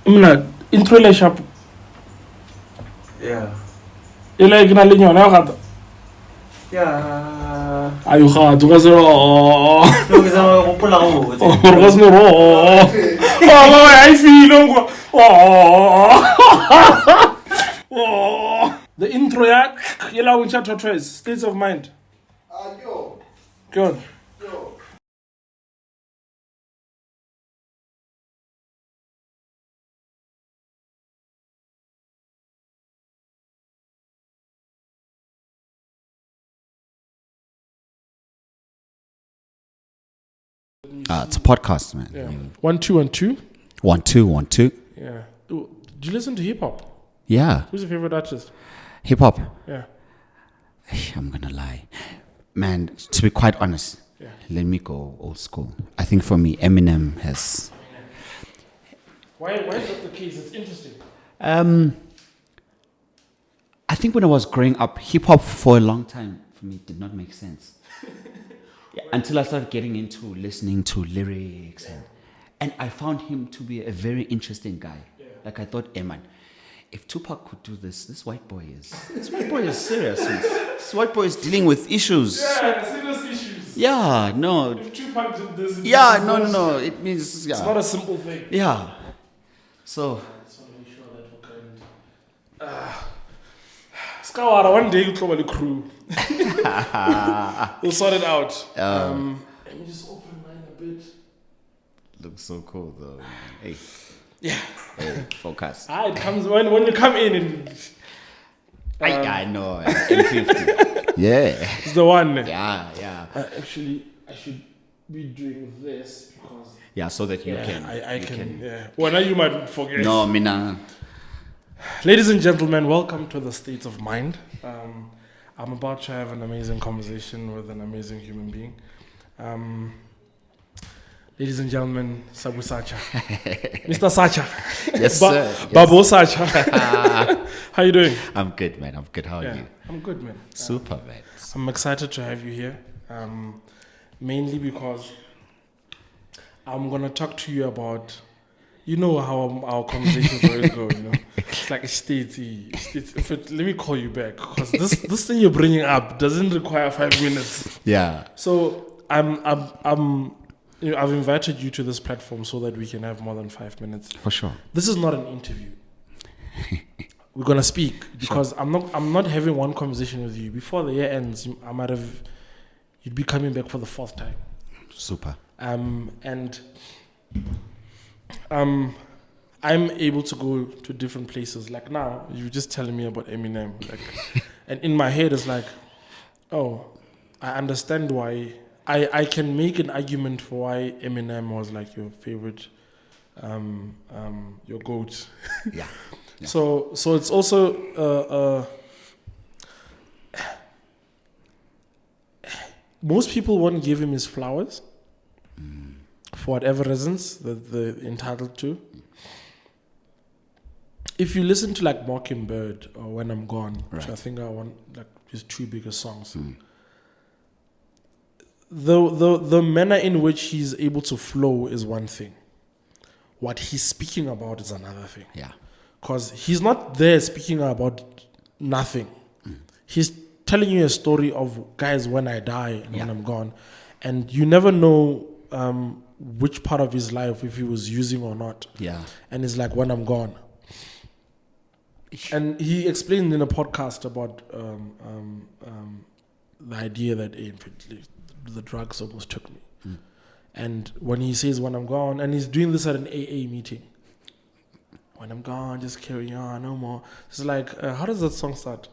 Mna intro le sharp. Yeah. Ile igna le nyona ga. Yeah. Ayu ga tu ga se ro. Lo ke sa go pola go. Ro ga se ro. Oh, I feel ngo. Oh. The intro ya yela uncha tortoise states of mind. Yo. Good. Yo. It's a podcast, man. Yeah. 1 2 1 2. 1 2 1 2. Yeah. Do you listen to hip hop? Yeah, Who's your favorite artist? hip hop. Yeah. I'm gonna lie, man. To be quite honest, Yeah. let me go old school. I think for me, Eminem has. Why is that the case? It's interesting. I think when I was growing up, hip hop for a long time for me did not make sense. Yeah, until I started getting into listening to lyrics and I found him to be a very interesting guy. Yeah. Like I thought, hey man, if Tupac could do this white boy is serious. This white boy is dealing with issues. Yeah, serious issues. Yeah, no. If Tupac did this, No. It means It's not a simple thing. yeah. So I just want to make sure that we're kind. Skawara, one day you'll come the crew. We'll sort it out. Let me just open mine a bit. looks so cool though. Hey, Yeah. focus. It comes when you come in and I know. M50. Yeah. it's the one. Yeah. Actually, I should be doing this because Yeah, so that you can. I you can. Yeah. Well, now you might forget. No, Mina. Ladies and gentlemen, welcome to the State of Mind. I'm about to have an amazing conversation with an amazing human being. Ladies and gentlemen, Sabu Satsha. Mr. Satsha. Yes, sir. Yes. Babu Satsha. How you doing? I'm good, man. I'm good. How are you? I'm good, man. Super, man. I'm excited to have you here, mainly because I'm going to talk to you about, you know how our conversations always go, you know. It's like a state. Let me call you back because this thing you're bringing up doesn't require 5 minutes. Yeah. So I've invited you to this platform so that we can have more than 5 minutes. For sure. This is not an interview. We're gonna speak because sure. I'm not having one conversation with you before the year ends. You'd be coming back for the 4th time. Super. I'm able to go to different places. Like now, you're just telling me about Eminem. Like, and in my head, it's like, oh, I understand why. I can make an argument for why Eminem was like your favorite, your GOAT. Yeah. So it's also most people won't give him his flowers for whatever reasons that they're entitled to. If you listen to like Mockingbird or When I'm Gone, which I think are one like his 2 biggest songs, the manner in which he's able to flow is one thing. What he's speaking about is another thing. Yeah. Because he's not there speaking about nothing. He's telling you a story of, guys, when I die and when I'm gone. And you never know which part of his life, if he was using or not. Yeah. And it's like, when I'm gone. And he explained in a podcast about the idea that the drugs almost took me. And when he says, when I'm gone, and he's doing this at an AA meeting. When I'm gone, just carry on, no more. It's like, how does that song start?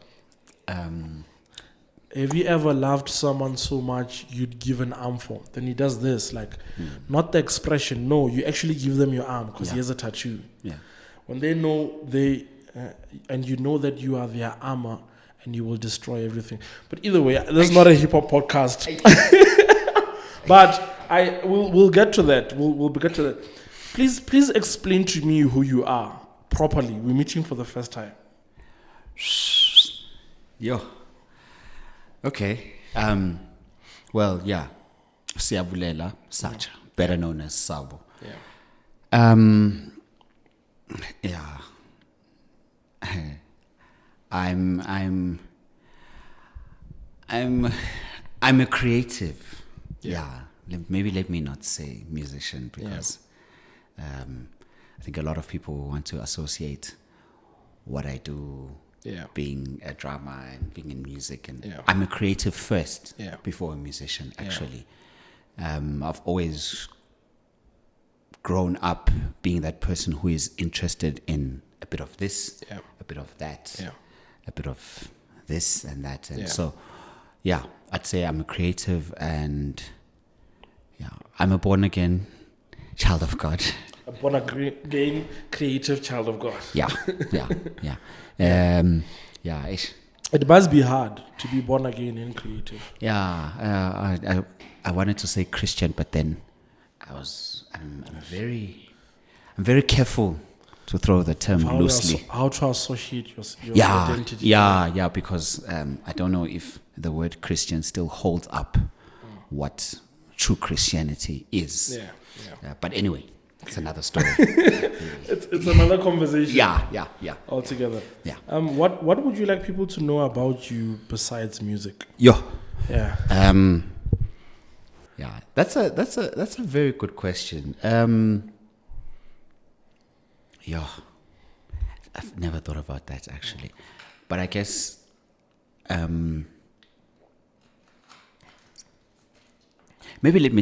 Have you ever loved someone so much you'd give an arm for? Then he does this, like, not the expression. No, you actually give them your arm because he has a tattoo. Yeah. When they know and you know that you are their armor and you will destroy everything. But either way, this is not a hip hop podcast. But we'll get to that. We'll get to that. Please explain to me who you are properly. We're meeting for the first time. Yo. Okay. Well, yeah. Siyabulela Satsha, better known as Sabu. Yeah. I'm a creative. Yeah. Maybe let me not say musician because I think a lot of people want to associate what I do being a drummer and being in music, and I'm a creative first before a musician actually. I've always grown up being that person who is interested in a bit of this, a bit of that, a bit of this and that, and so I'd say I'm a creative, and I'm a born again child of God. A born again creative child of God. It must be hard to be born again and creative. I wanted to say Christian, but then I'm very careful to throw the term loosely. How to associate your identity. Because I don't know if the word Christian still holds up what true Christianity is. But anyway, it's another story. it's another conversation. Yeah. Altogether. What would you like people to know about you besides music? That's a very good question. I've never thought about that actually, but I guess maybe let me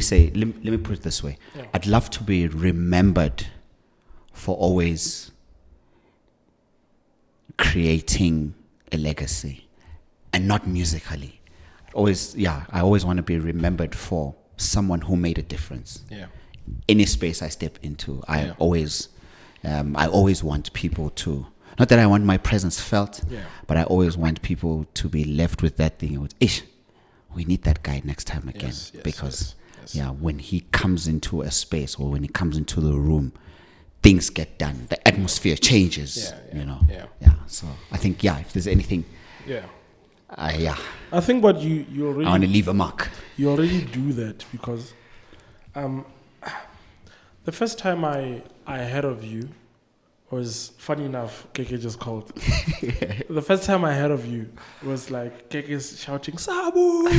put it this way. I'd love to be remembered for always creating a legacy, and not musically. I always want to be remembered for someone who made a difference. Any space I step into, I always want people to, not that I want my presence felt, but I always want people to be left with that thing. We need that guy next time again, because when he comes into a space or when he comes into the room, things get done. The atmosphere changes. So I think if there's anything, I think what you already, I want to leave a mark. You already do that because the first time I heard of you was, funny enough, Keke just called. The first time I heard of you was like Keke's shouting Sabu.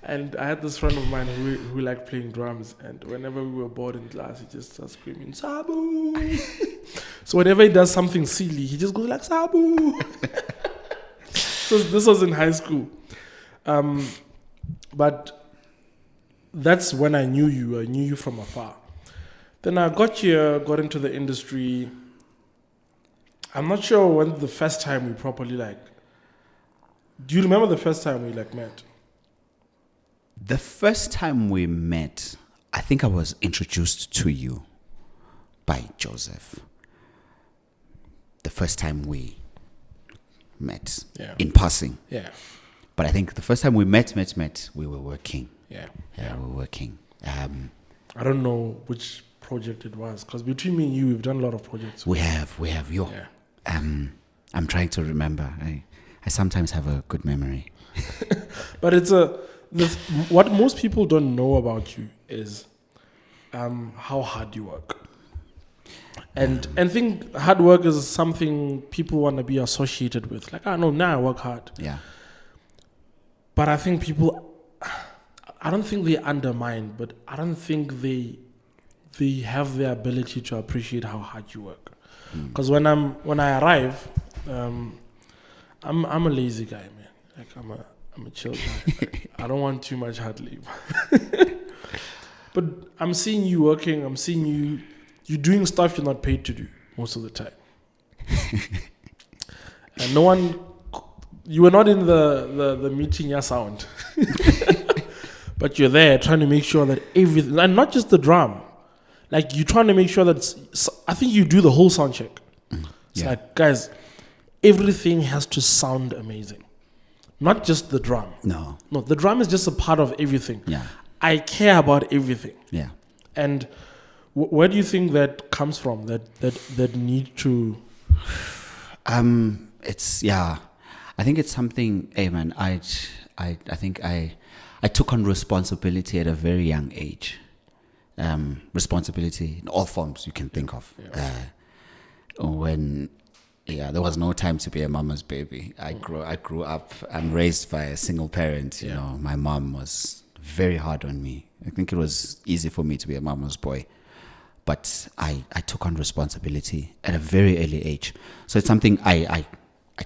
And I had this friend of mine who liked playing drums, and whenever we were bored in class, he just starts screaming Sabu. So whenever he does something silly, he just goes like Sabu. So this was in high school. But that's when I knew you. I knew you from afar. Then I got into the industry. I'm not sure when the first time we properly do you remember the first time we met? The first time we met, I think I was introduced to you by Joseph. The first time we met in passing. But I think the first time we met, we were working. We were working. I don't know which project it was, because between me and you, we've done a lot of projects. We have. I'm trying to remember. I sometimes have a good memory. But it's what most people don't know about you is how hard you work. And think hard work is something people want to be associated with. Like, I work hard. But I think I don't think they undermine, but I don't think they have the ability to appreciate how hard you work. Because when I arrive, I'm a lazy guy, man. Like, I'm a chill guy. I don't want too much hard labor. But I'm seeing you working. I'm seeing you're doing stuff you're not paid to do most of the time. And you were not in the meeting sound. But you're there trying to make sure that everything, and not just the drum, like you're trying to make sure that I think you do the whole sound check. It's like, guys, everything has to sound amazing. Not just the drum. No, the drum is just a part of everything. I care about everything. And where do you think that comes from? That need to. I think it's something. Hey man, I think I took on responsibility at a very young age. responsibility in all forms you can think of. There was no time to be a mama's baby. I grew up. I'm raised by a single parent. You know, my mom was very hard on me. I think it was easy for me to be a mama's boy, but I took on responsibility at a very early age. So it's something I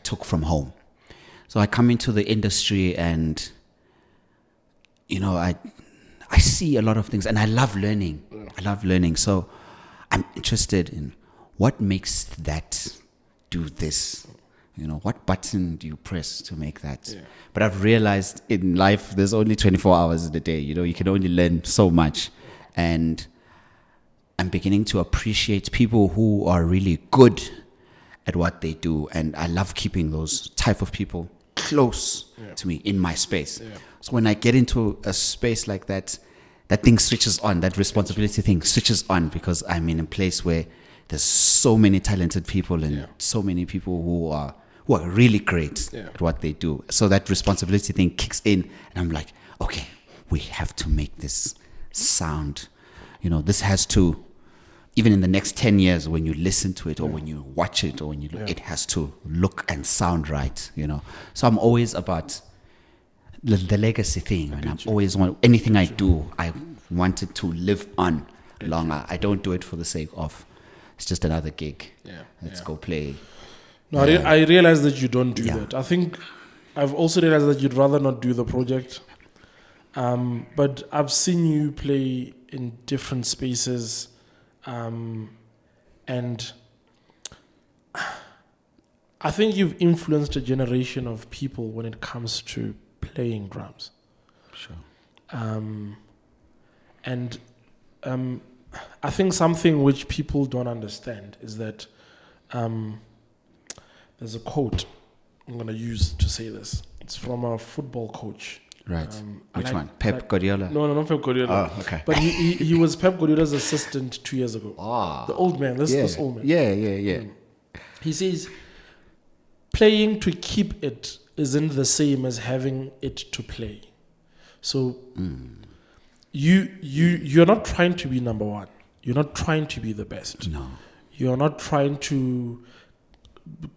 took from home. So I come into the industry and, you know, I see a lot of things and I love learning. So I'm interested in what makes that do this. You know, what button do you press to make that? But I've realized in life, there's only 24 hours in a day. You know, you can only learn so much. And I'm beginning to appreciate people who are really good at what they do. And I love keeping those type of people close to me in my space. So when I get into a space like that, that thing switches on, that responsibility thing switches on, because I'm in a place where there's so many talented people and so many people who are really great at what they do. So that responsibility thing kicks in and I'm like, okay, we have to make this sound. You know, this has to, even in the next 10 years when you listen to it or when you watch it or when you look, it has to look and sound right, you know. So I'm always about the legacy thing, and I'm always anything I do, I want it to live on longer. I don't do it for the sake of it's just another gig. Let's go play. No, I realize that you don't do that. I think I've also realized that you'd rather not do the project. But I've seen you play in different spaces, and I think you've influenced a generation of people when it comes to playing drums. Sure. I think something which people don't understand is that there's a quote I'm going to use to say this. It's from a football coach. Right. Which one? Pep Guardiola? No, not Pep Guardiola. Oh, okay. But he was Pep Guardiola's assistant 2 years ago. The old man. This old man. Yeah. He says, playing to keep it isn't the same as having it to play. So you're not trying to be number one. You're not trying to be the best. No. You're not trying to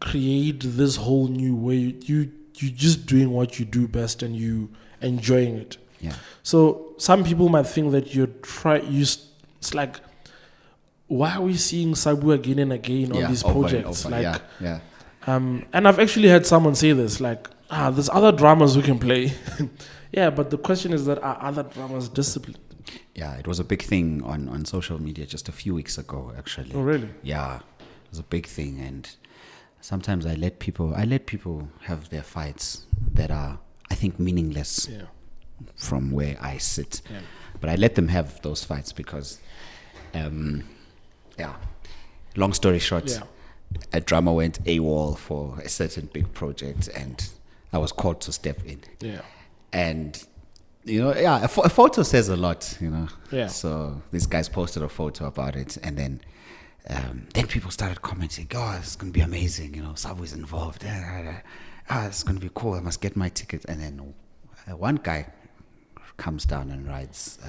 create this whole new way. You're just doing what you do best and you enjoying it. Yeah. So some people might think that it's like, why are we seeing Sabu again and again on these projects? And I've actually had someone say this, like, there's other drummers who can play. Yeah, but the question is that are other drummers disciplined? Yeah, it was a big thing on social media just a few weeks ago, actually. Oh, really? Yeah, it was a big thing. And sometimes I let people have their fights that are, I think, meaningless from where I sit. Yeah. But I let them have those fights because, long story short, a drummer went AWOL for a certain big project and I was called to step in. Yeah. And, you know, a photo says a lot, you know. Yeah. So these guys posted a photo about it and then people started commenting, oh, it's going to be amazing, you know, Sabu is involved. It's going to be cool. I must get my ticket. And then one guy comes down and writes,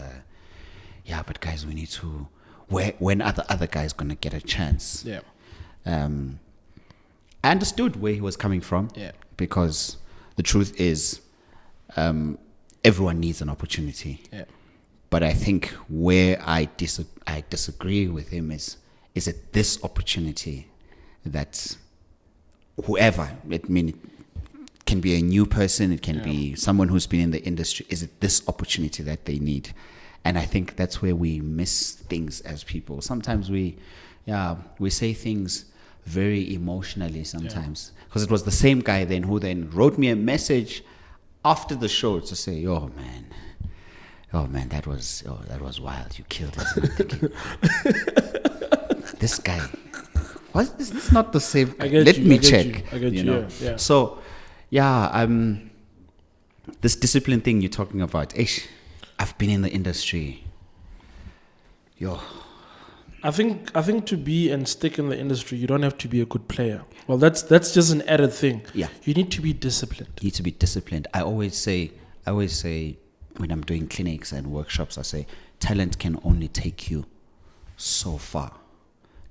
but guys, we need to, when are the other guys going to get a chance? Yeah. I understood where he was coming from because the truth is everyone needs an opportunity. Yeah. But I think where I disagree with him is it this opportunity that whoever, it can be a new person, it can be someone who's been in the industry, is it this opportunity that they need? And I think that's where we miss things as people. Sometimes we say things very emotionally sometimes. Because it was the same guy then who then wrote me a message after the show to say, oh man, that was wild. You killed us. And I'm thinking, this guy, is this not the same guy? Let me check. I get you. Yeah. So, this discipline thing you're talking about, I've been in the industry. I think to be and stick in the industry, you don't have to be a good player. Well, that's just an added thing. Yeah. You need to be disciplined. I always say when I'm doing clinics and workshops, I say, talent can only take you so far.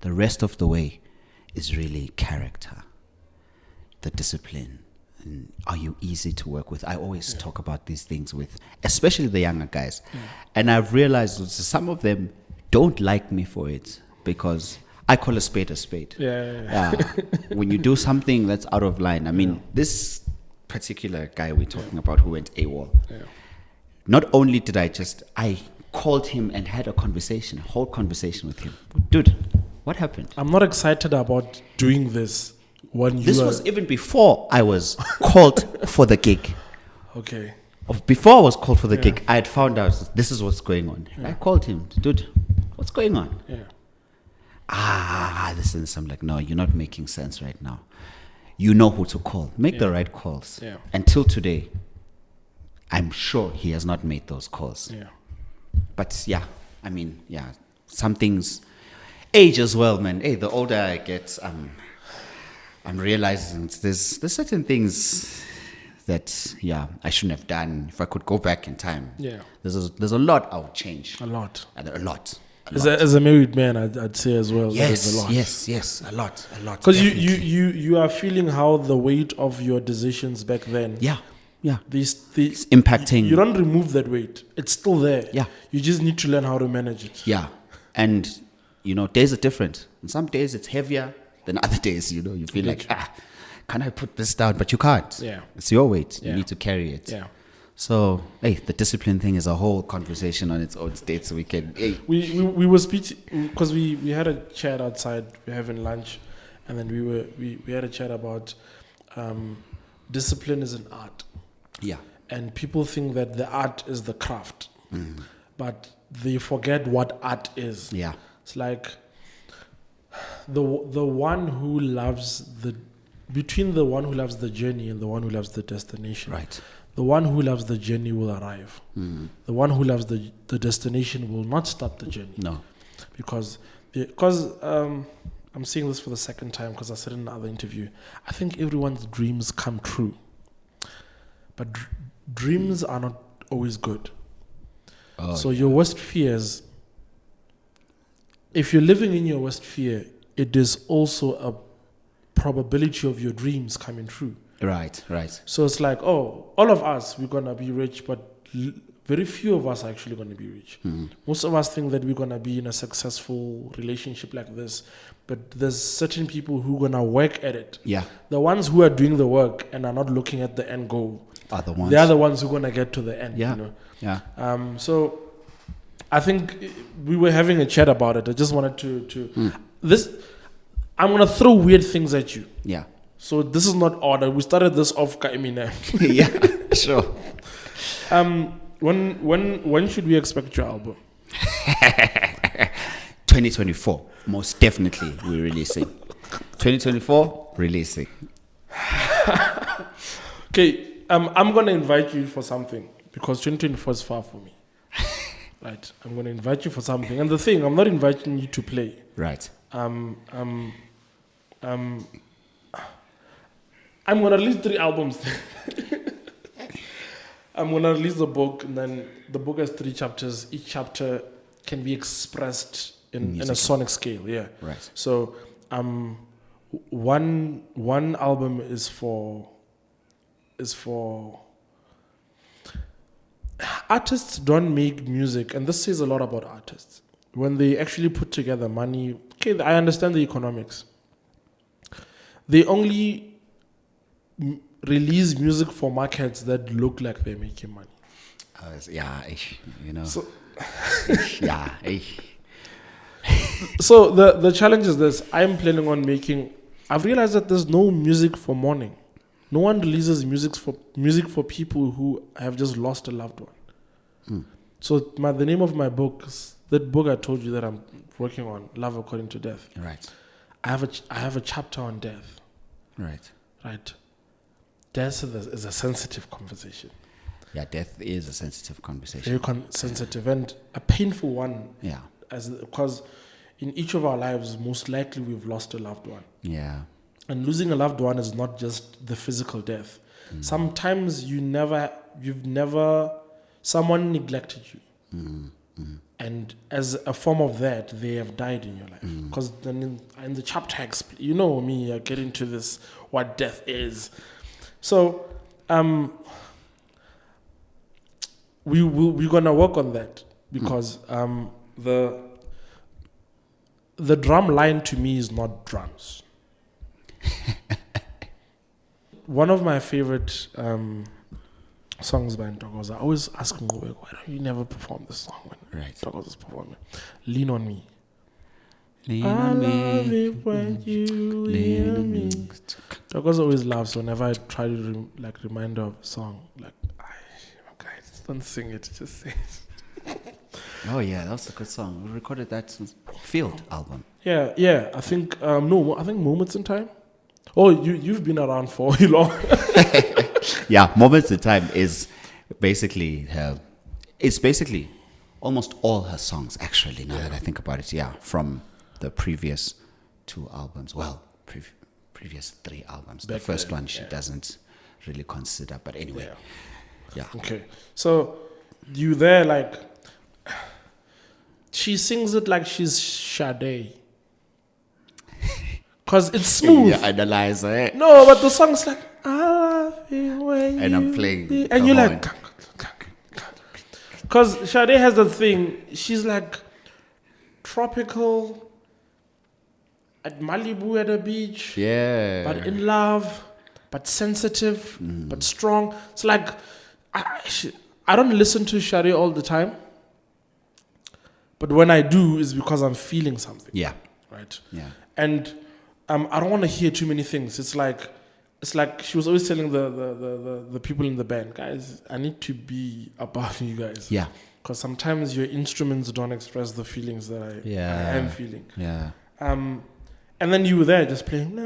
The rest of the way is really character, the discipline. And are you easy to work with? I always talk about these things with, especially the younger guys. And I've realized that some of them don't like me for it because I call a spade a spade. When you do something that's out of line. I mean, this particular guy we're talking about who went AWOL, not only did I called him and had a whole conversation with him. Dude, what happened? I'm not excited about doing this. This was even before I was called for the gig. Okay. Before I was called for the gig, I had found out this is what's going on. I called him, dude, what's going on? I'm like, no, you're not making sense right now. You know who to call. Make the right calls. Until today, I'm sure he has not made those calls. But some things age as well, man. Hey, the older I get, I'm realizing there's certain things that I shouldn't have done. If I could go back in time, there's a lot I would change. A lot. As a married man, I'd say as well. Yes, a lot. yes, a lot. Because you are feeling how the weight of your decisions back then. These it's impacting. You don't remove that weight; it's still there. Yeah, you just need to learn how to manage it. Yeah, and days are different. And some days it's heavier than other days. You feel like can I put this down? But you can't. Yeah, it's your weight. You need to carry it. Yeah. So, the discipline thing is a whole conversation on its own state. So we can. We were speaking because we had a chat outside. We're having lunch, and then we had a chat about discipline is an art. Yeah. And people think that the art is the craft, but they forget what art is. Yeah. It's like the one who loves between the one who loves the journey and the one who loves the destination. Right. The one who loves the journey will arrive. The one who loves the destination will not start the journey. No. Because I'm saying this for the second time because I said in another interview, I think everyone's dreams come true. But dreams are not always good. So your worst fears, if you're living in your worst fear, it is also a probability of your dreams coming true. Right. So it's like, all of us, we're going to be rich, but very few of us are actually going to be rich. Most of us think that we're going to be in a successful relationship like this, but there's certain people who are going to work at it. Yeah. The ones who are doing the work and are not looking at the end goal. They are the ones who are going to get to the end. Yeah. So I think we were having a chat about it. I just wanted to I'm going to throw weird things at you. Yeah. So this is not order. We started this off. Yeah, sure. When should we expect your album? 2024, most definitely we're releasing. 2024, releasing. Okay. I'm going to invite you for something because 2024 is far for me. Right. I'm going to invite you for something. And the thing, I'm not inviting you to play. Right. I'm going to release 3 albums. I'm going to release the book, and then the book has 3 chapters. Each chapter can be expressed in a sonic scale. Yeah. Right. So one album is for artists don't make music, and this says a lot about artists. When they actually put together money, okay, I understand the economics. They only release music for markets that look like they're making money. So, so the challenge is this. I'm planning on I've realized that there's no music for mourning. No one releases music for people who have just lost a loved one. So the name of my book is that book I told you that I'm working on, Love According to Death. Right. I have a chapter on death. Right. Death is a sensitive conversation. Yeah, death is a sensitive conversation. Very sensitive and a painful one. Yeah. Because in each of our lives, most likely we've lost a loved one. Yeah. And losing a loved one is not just the physical death. Sometimes someone neglected you. And as a form of that, they have died in your life. Because then in the chapter, you know me, I get into this, what death is. So, we're going to work on that because the drum line to me is not drums. One of my favorite songs by Ntokoza, I always ask him, why don't you never perform this song when Ntokoza's performing? Lean on Me. Lean I on love me. it when you lean on me. Ntokoza always laughs whenever I try to remind her of a song. Like, guys, don't sing it, just say it. Oh yeah, that was a good song. We recorded that Field album. Yeah. I think Moments in Time. Oh, you've been around for long. Yeah, Moments in Time is basically almost all her songs, actually, now that I think about it. Yeah, from the previous 2 albums. Well, previous 3 albums. The first one she doesn't really consider, but anyway. Yeah. Okay. So you there, she sings it like she's Sade. Because it's smooth. Yeah, analyze it. No, but the song's like, I love it when And I'm playing. and you're like, because Sade has that thing, she's like tropical at Malibu at the beach. Yeah. But in love, but sensitive, but strong. It's like, I don't listen to Sade all the time. But when I do, it's because I'm feeling something. Yeah. Right? Yeah. And I don't want to hear too many things. It's like she was always telling the people in the band, guys, I need to be above you guys. Yeah. Because sometimes your instruments don't express the feelings that I am feeling. Yeah. And then you were there just playing.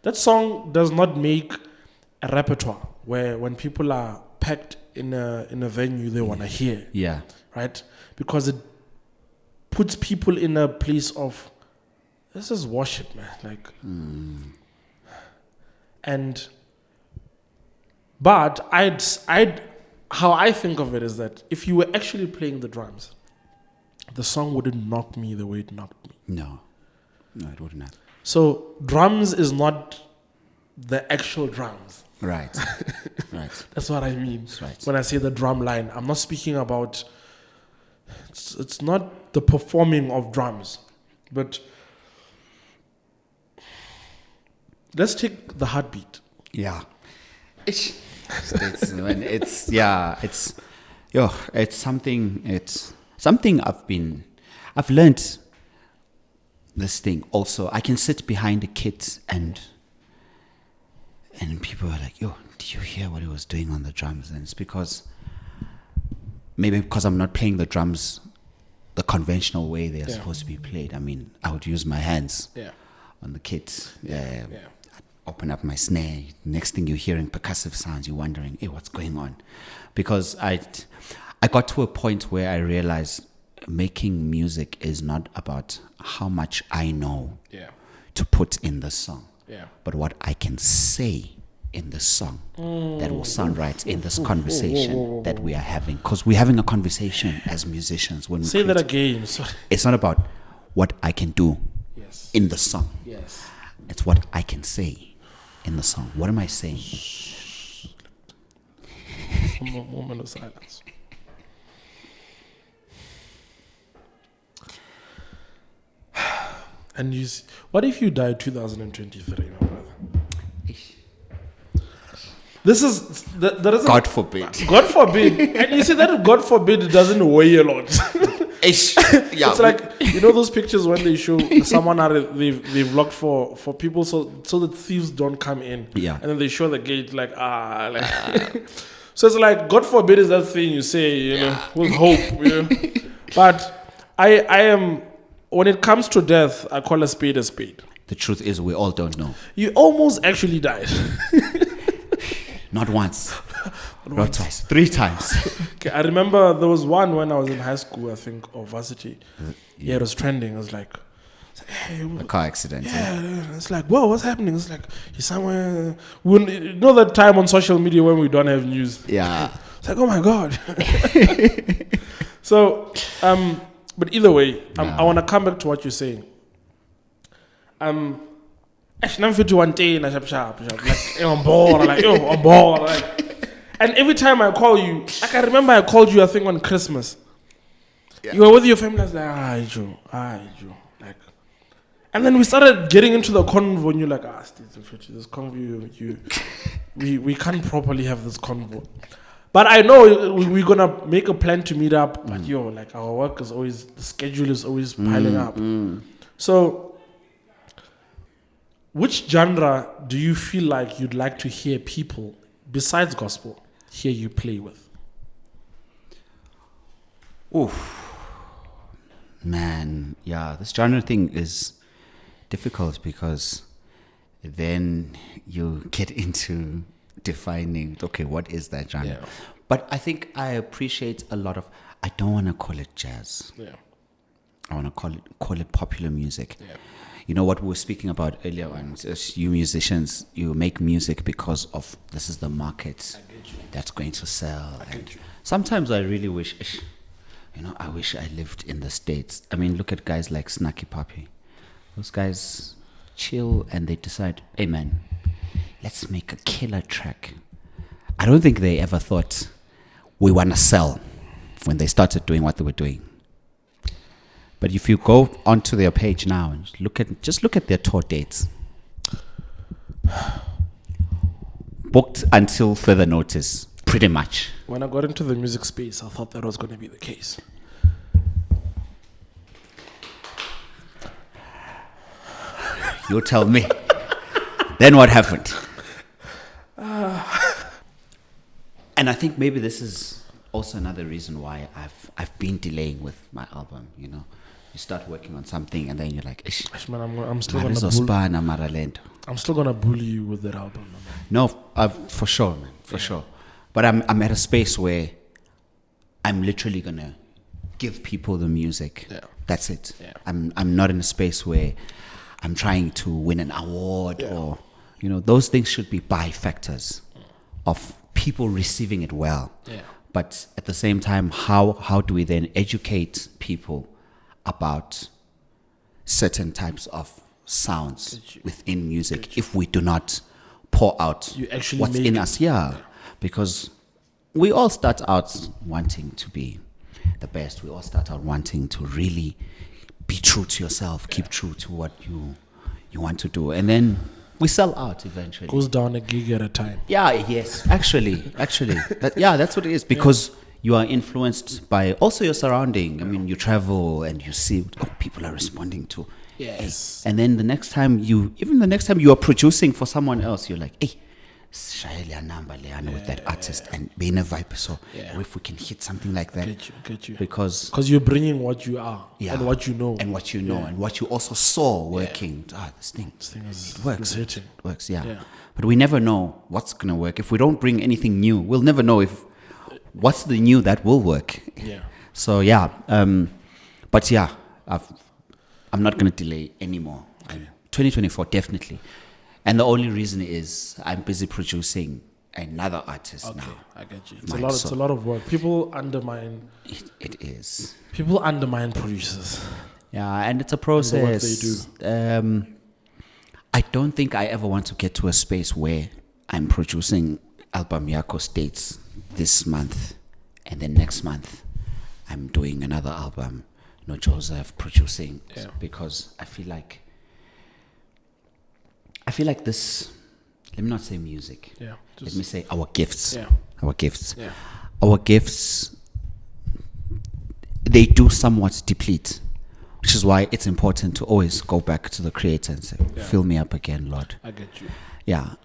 That song does not make a repertoire where when people are packed in a venue they want to hear. Yeah. Right? Because it puts people in a place of, this is worship, man. But how I think of it is that if you were actually playing the drums, the song wouldn't knock me the way it knocked me. No, it wouldn't have. So drums is not the actual drums. Right. Right. That's what I mean. Right. When I say the drum line, I'm not speaking about, it's not the performing of drums, but let's take the heartbeat. Yeah. It's something I've learned this thing also. I can sit behind a kit and people are like, yo, did you hear what he was doing on the drums? And it's because I'm not playing the drums the conventional way they're supposed to be played. I mean, I would use my hands on the kit. I'd open up my snare. Next thing you're hearing percussive sounds, you're wondering, hey, what's going on? Because I got to a point where I realized making music is not about how much I know to put in the song, but what I can say in the song that will sound right in this conversation that we are having. Because we're having a conversation as musicians. When we say that again. Sorry. It's not about what I can do in the song. Yes. It's what I can say in the song. What am I saying? A moment of silence. And what if you died 2023, my brother? This is there is God forbid. God forbid. And you see that God forbid it doesn't weigh a lot. It's like, those pictures when they show someone they've locked for people so that thieves don't come in. Yeah. And then they show the gate so it's like God forbid is that thing you say, with hope, But I am, when it comes to death, I call a spade a spade. The truth is we all don't know. You almost actually died. Not once. Not twice. 3 times. Okay, I remember there was one when I was in high school, I think, or varsity. Yeah, it was trending. It was like, It's like, hey, a car accident. yeah, it's like, whoa, what's happening? It's like, you're somewhere. You know that time on social media when we don't have news? Yeah. It's like, oh my God. So, but either way, I want to come back to what you're saying. Actually, I'm 51 day, sharp. Like, I'm bored. Like, I'm bored. Like, and every time I call you, like, I remember I called you, I think, on Christmas. Yeah. You were with your family. I was like, Joe. Like, and then we started getting into the convo, and you're like, this convo, we can't properly have this convo. But I know we're gonna make a plan to meet up. But like our work is always, the schedule is always piling up. So, which genre do you feel like you'd like to hear people besides gospel hear you play with? Oof, man, yeah, this genre thing is difficult because then you get into defining, okay, what is that genre? Yeah. But I think I appreciate a lot of, I don't want to call it jazz. Yeah. I want to call it popular music. Yeah. You know what we were speaking about earlier on, is you musicians, you make music because of, this is the market that's going to sell. Sometimes I really wish, I wish I lived in the States. I mean, look at guys like Snacky Papi. Those guys chill and they decide, hey man, let's make a killer track. I don't think they ever thought we want to sell when they started doing what they were doing. But if you go onto their page now and just look at their tour dates, booked until further notice, pretty much. When I got into the music space, I thought that was going to be the case. You tell me. Then what happened? And I think maybe this is also another reason why I've been delaying with my album. You start working on something and then you're like, man, I'm still gonna bully you with that album. Man. No, for sure, man, for sure. But I'm at a space where I'm literally gonna give people the music. Yeah. That's it. Yeah. I'm not in a space where I'm trying to win an award or those things should be by factors of people receiving it well. Yeah. But at the same time, how do we then educate people about certain types of sounds within music if we do not pour out what's in us? Yeah. Because we all start out wanting to be the best. We all start out wanting to really be true to yourself, keep true to what you want to do. And then we sell out eventually. Goes down a gig at a time. Yeah, yes. Actually. That's what it is. Because you are influenced by also your surrounding. I mean, you travel and you see what people are responding to. Yes. And then the next time you are producing for someone else, you're like, hey, with that artist and being a vibe. So if we can hit something like that. Get you. Because you're bringing what you are and what you know. And what you know and what you also saw working. This thing works. It works, yeah. But we never know what's going to work. If we don't bring anything new, we'll never know what's the new that will work. Yeah. So, but I'm not going to delay anymore. Okay. 2024, definitely. And the only reason is I'm busy producing another artist now. I get you. It's a lot of work. People undermine. It is. People undermine producers. Yeah, and it's a process. What they do. I don't think I ever want to get to a space where I'm producing album Yako States this month, and then next month I'm doing another album. Joseph producing, because I feel like this, let me not say music. Yeah. Let me say our gifts. Yeah. Our gifts. Yeah. Our gifts, they do somewhat deplete, which is why it's important to always go back to the Creator and say, fill me up again, Lord. I get you. Yeah.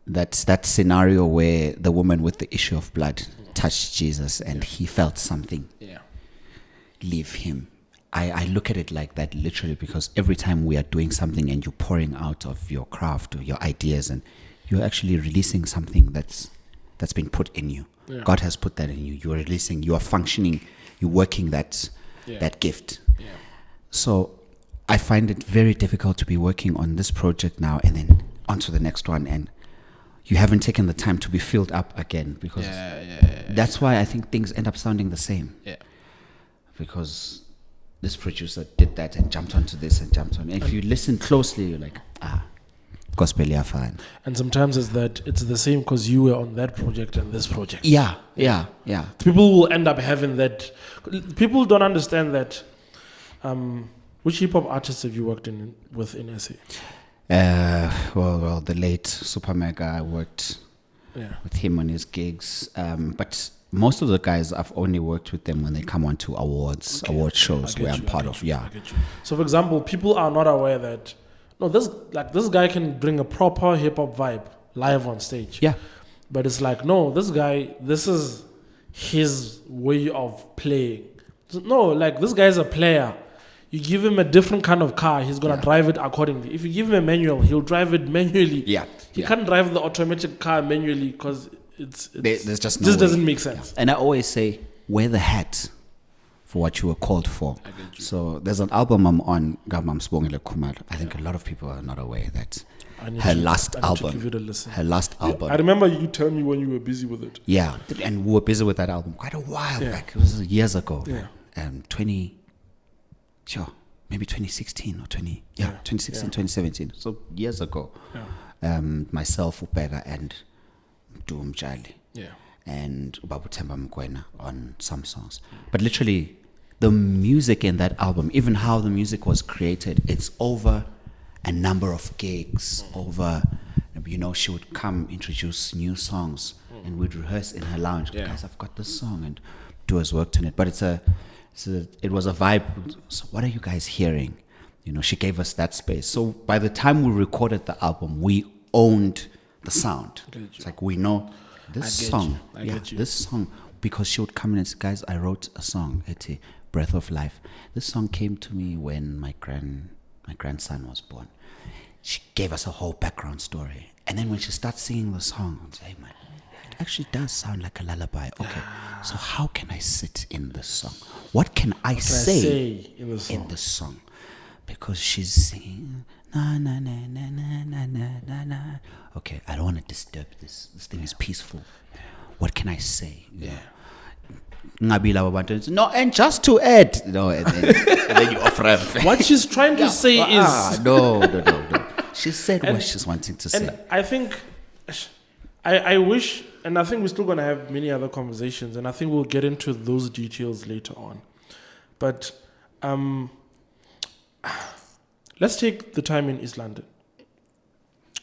That's that scenario where the woman with the issue of blood touched Jesus and he felt something leave him. I look at it like that literally, because every time we are doing something and you're pouring out of your craft or your ideas, and you're actually releasing something that's been put in you. Yeah. God has put that in you. You are releasing, you are functioning, you're working that gift. Yeah. So I find it very difficult to be working on this project now and then onto the next one, and you haven't taken the time to be filled up again, because that's why I think things end up sounding the same. Yeah. Because this producer did that and jumped onto this and jumped on. And if you listen closely, you're like, gospel ya fine. And sometimes it's the same because you were on that project and this project. Yeah. People will end up having that. People don't understand that. Which hip hop artists have you worked with in SA? Well, the late Super Mega, I worked with him on his gigs. But most of the guys, I've only worked with them when they come on to award shows where I'm part of. Yeah. So, for example, people are not aware that this guy can bring a proper hip hop vibe live on stage. Yeah. But it's like, no, this guy, this is his way of playing. No, like this guy's a player. You give him a different kind of car, he's going to drive it accordingly. If you give him a manual, he'll drive it manually. Yeah. He can't drive the automatic car manually because there's just no this way. Doesn't make sense. And I always say, wear the hat for what you were called for. So there's an album I'm on, Gamam Spongile Kumar. I think a lot of people are not aware that her last album. I remember you telling me when you were busy with it. Yeah, and we were busy with that album quite a while back. It was years ago. Yeah. Maybe 2016 or 2016, 2017. So years ago. Yeah. Myself, Upega, and Doom Jali. Yeah. And Babu Temba Mkwena on some songs. But literally, the music in that album, even how the music was created, it's over a number of gigs. Over, she would come introduce new songs, and we'd rehearse in her lounge. Yeah. Guys, I've got this song, and do has worked on it. But it was a vibe. So what are you guys hearing? She gave us that space. So by the time we recorded the album, we owned the sound. It's like, we know this song. This song, because she would come in and say, guys, I wrote a song, it's Breath of Life. This song came to me when my grandson was born. She gave us a whole background story. And then when she starts singing the song, I'm saying, man, it actually does sound like a lullaby. Okay, so how can I sit in this song? What can I say in the song? Because she's singing na na na na na na na na na. Okay, I don't want to disturb this. This thing is peaceful. What can I say? No, and just to add, and then you offer what she's trying to say is no. She said what she's wanting to say. And I think I wish, and I think we're still going to have many other conversations, and I think we'll get into those details later on. But let's take the time in East London.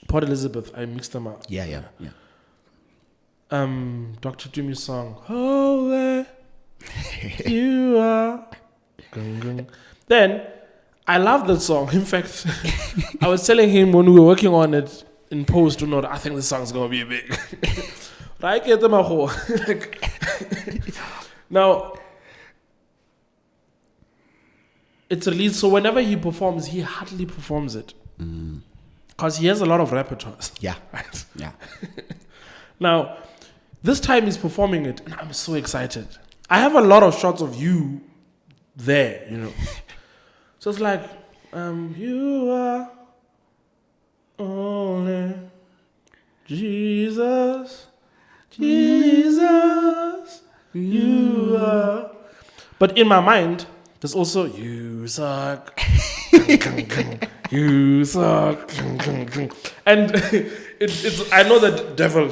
Port Elizabeth, I mixed them up. Yeah. Dr. Jimmy's song, Holy, you are. Then, I love that song. In fact, I was telling him when we were working on it in post, I think this song's going to be big. Right? Now, it's released, so whenever he performs, he hardly performs it. Because he has a lot of repertoires. Yeah. Right? Yeah. Now, this time he's performing it, and I'm so excited. I have a lot of shots of you there, So it's like, you are only Jesus, you are. But in my mind, there's also, you suck, you suck. And it's I know that devil,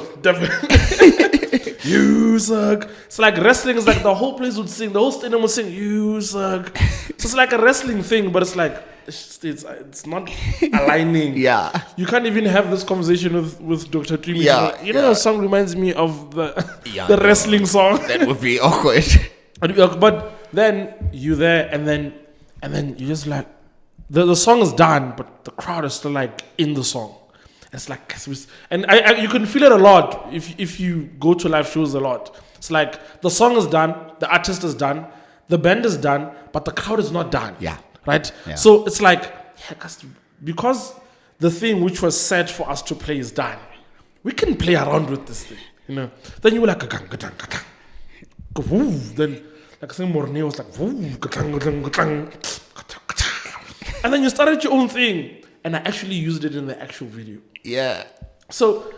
you suck. It's like wrestling is like the whole place would sing, the whole stadium would sing, you suck. So it's like a wrestling thing, but it's like, it's not aligning. Yeah. You can't even have this conversation with Dr. Tribbett. Yeah. The song reminds me of the wrestling song. That would be awkward. But then you there, and then you just like, the song is done, but the crowd is still like in the song. It's like, and you can feel it a lot if you go to live shows a lot. It's like the song is done, the artist is done, the band is done, but the crowd is not done. Yeah. Right? Yeah. So it's like, because the thing which was set for us to play is done, we can play around with this thing. Then you were like, then like saying Mornay was like, And then you started your own thing. And I actually used it in the actual video. Yeah. So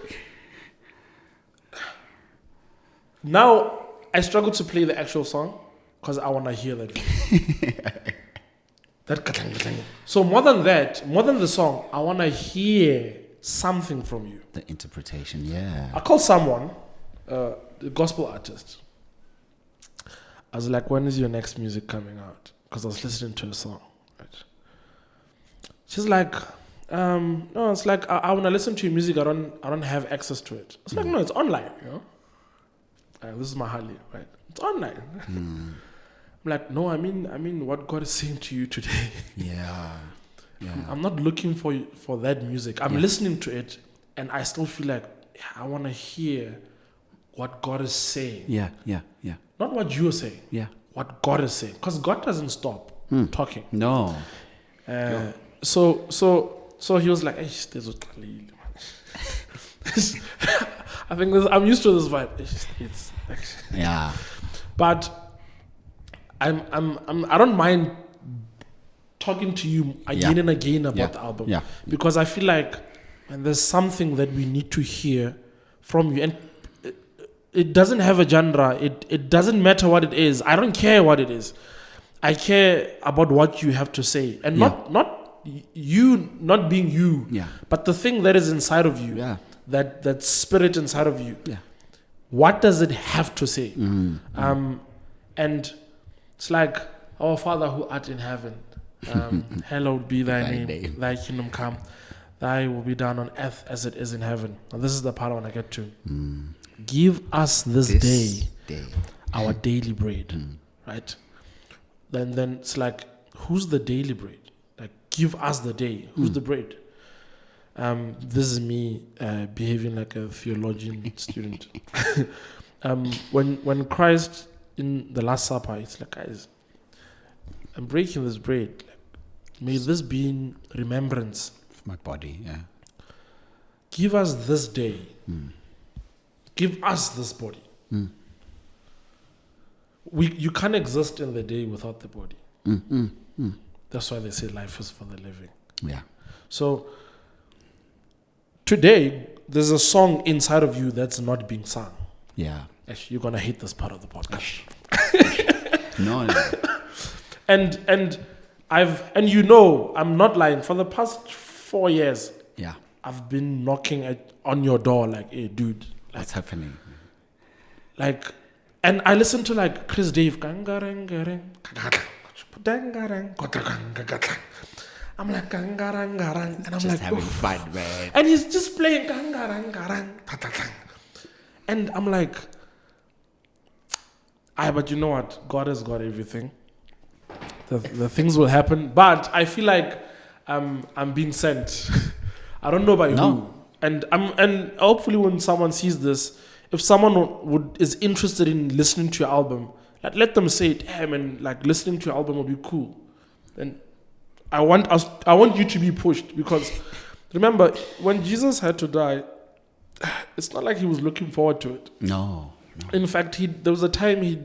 now I struggle to play the actual song because I want to hear that. So more than that, more than the song, I want to hear something from you. The interpretation, yeah. I called someone, a gospel artist. I was like, when is your next music coming out? Because I was listening to a song. Right? She's like, no, it's like I want to listen to your music. I don't have access to it. It's like, no, it's online. You know, this is my Harley, right? It's online. I'm like, no, I mean, what God is saying to you today. Yeah. I'm not looking for that music. I'm listening to it, and I still feel like I want to hear what God is saying. Yeah. Not what you're saying. Yeah. What God is saying, because God doesn't stop talking. No. So he was like, "There's a I think I'm used to this vibe. It's yeah. But I don't mind talking to you again and again about the album because I feel like there's something that we need to hear from you, and it doesn't have a genre. It doesn't matter what it is. I don't care what it is. I care about what you have to say, and not you not being you, but the thing that is inside of you, that spirit inside of you. What does it have to say? And it's like, our Father who art in heaven, hallowed be thy name, thy kingdom come, thy will be done on earth as it is in heaven. Now this is the part I want to get to. Give us this day our daily bread, right? Then it's like, who's the daily bread? Like, give us the day. Who's the bread? This is me behaving like a theologian student. When Christ in the Last Supper, it's like, guys, I'm breaking this bread. Like, may this be in remembrance of my body. Yeah. Give us this day. Give us this body. You can't exist in the day without the body. That's why they say life is for the living. Yeah. So today, there's a song inside of you that's not being sung. Yeah. Actually, you're gonna hate this part of the podcast. No. And you know, I'm not lying. For the past 4 years, I've been knocking on your door like, hey, dude, like, what's happening? Like, and I listen to like Chris Dave. I'm like, and I'm just like, having fun, man. And he's just playing, and I'm like, but you know what? God has got everything. The things will happen, but I feel like I'm being sent. I don't know by who. And hopefully when someone sees this, if someone is interested in listening to your album, let them say, damn, and like listening to your album will be cool. And I want you to be pushed, because remember, when Jesus had to die, it's not like he was looking forward to it. No. In fact, there was a time he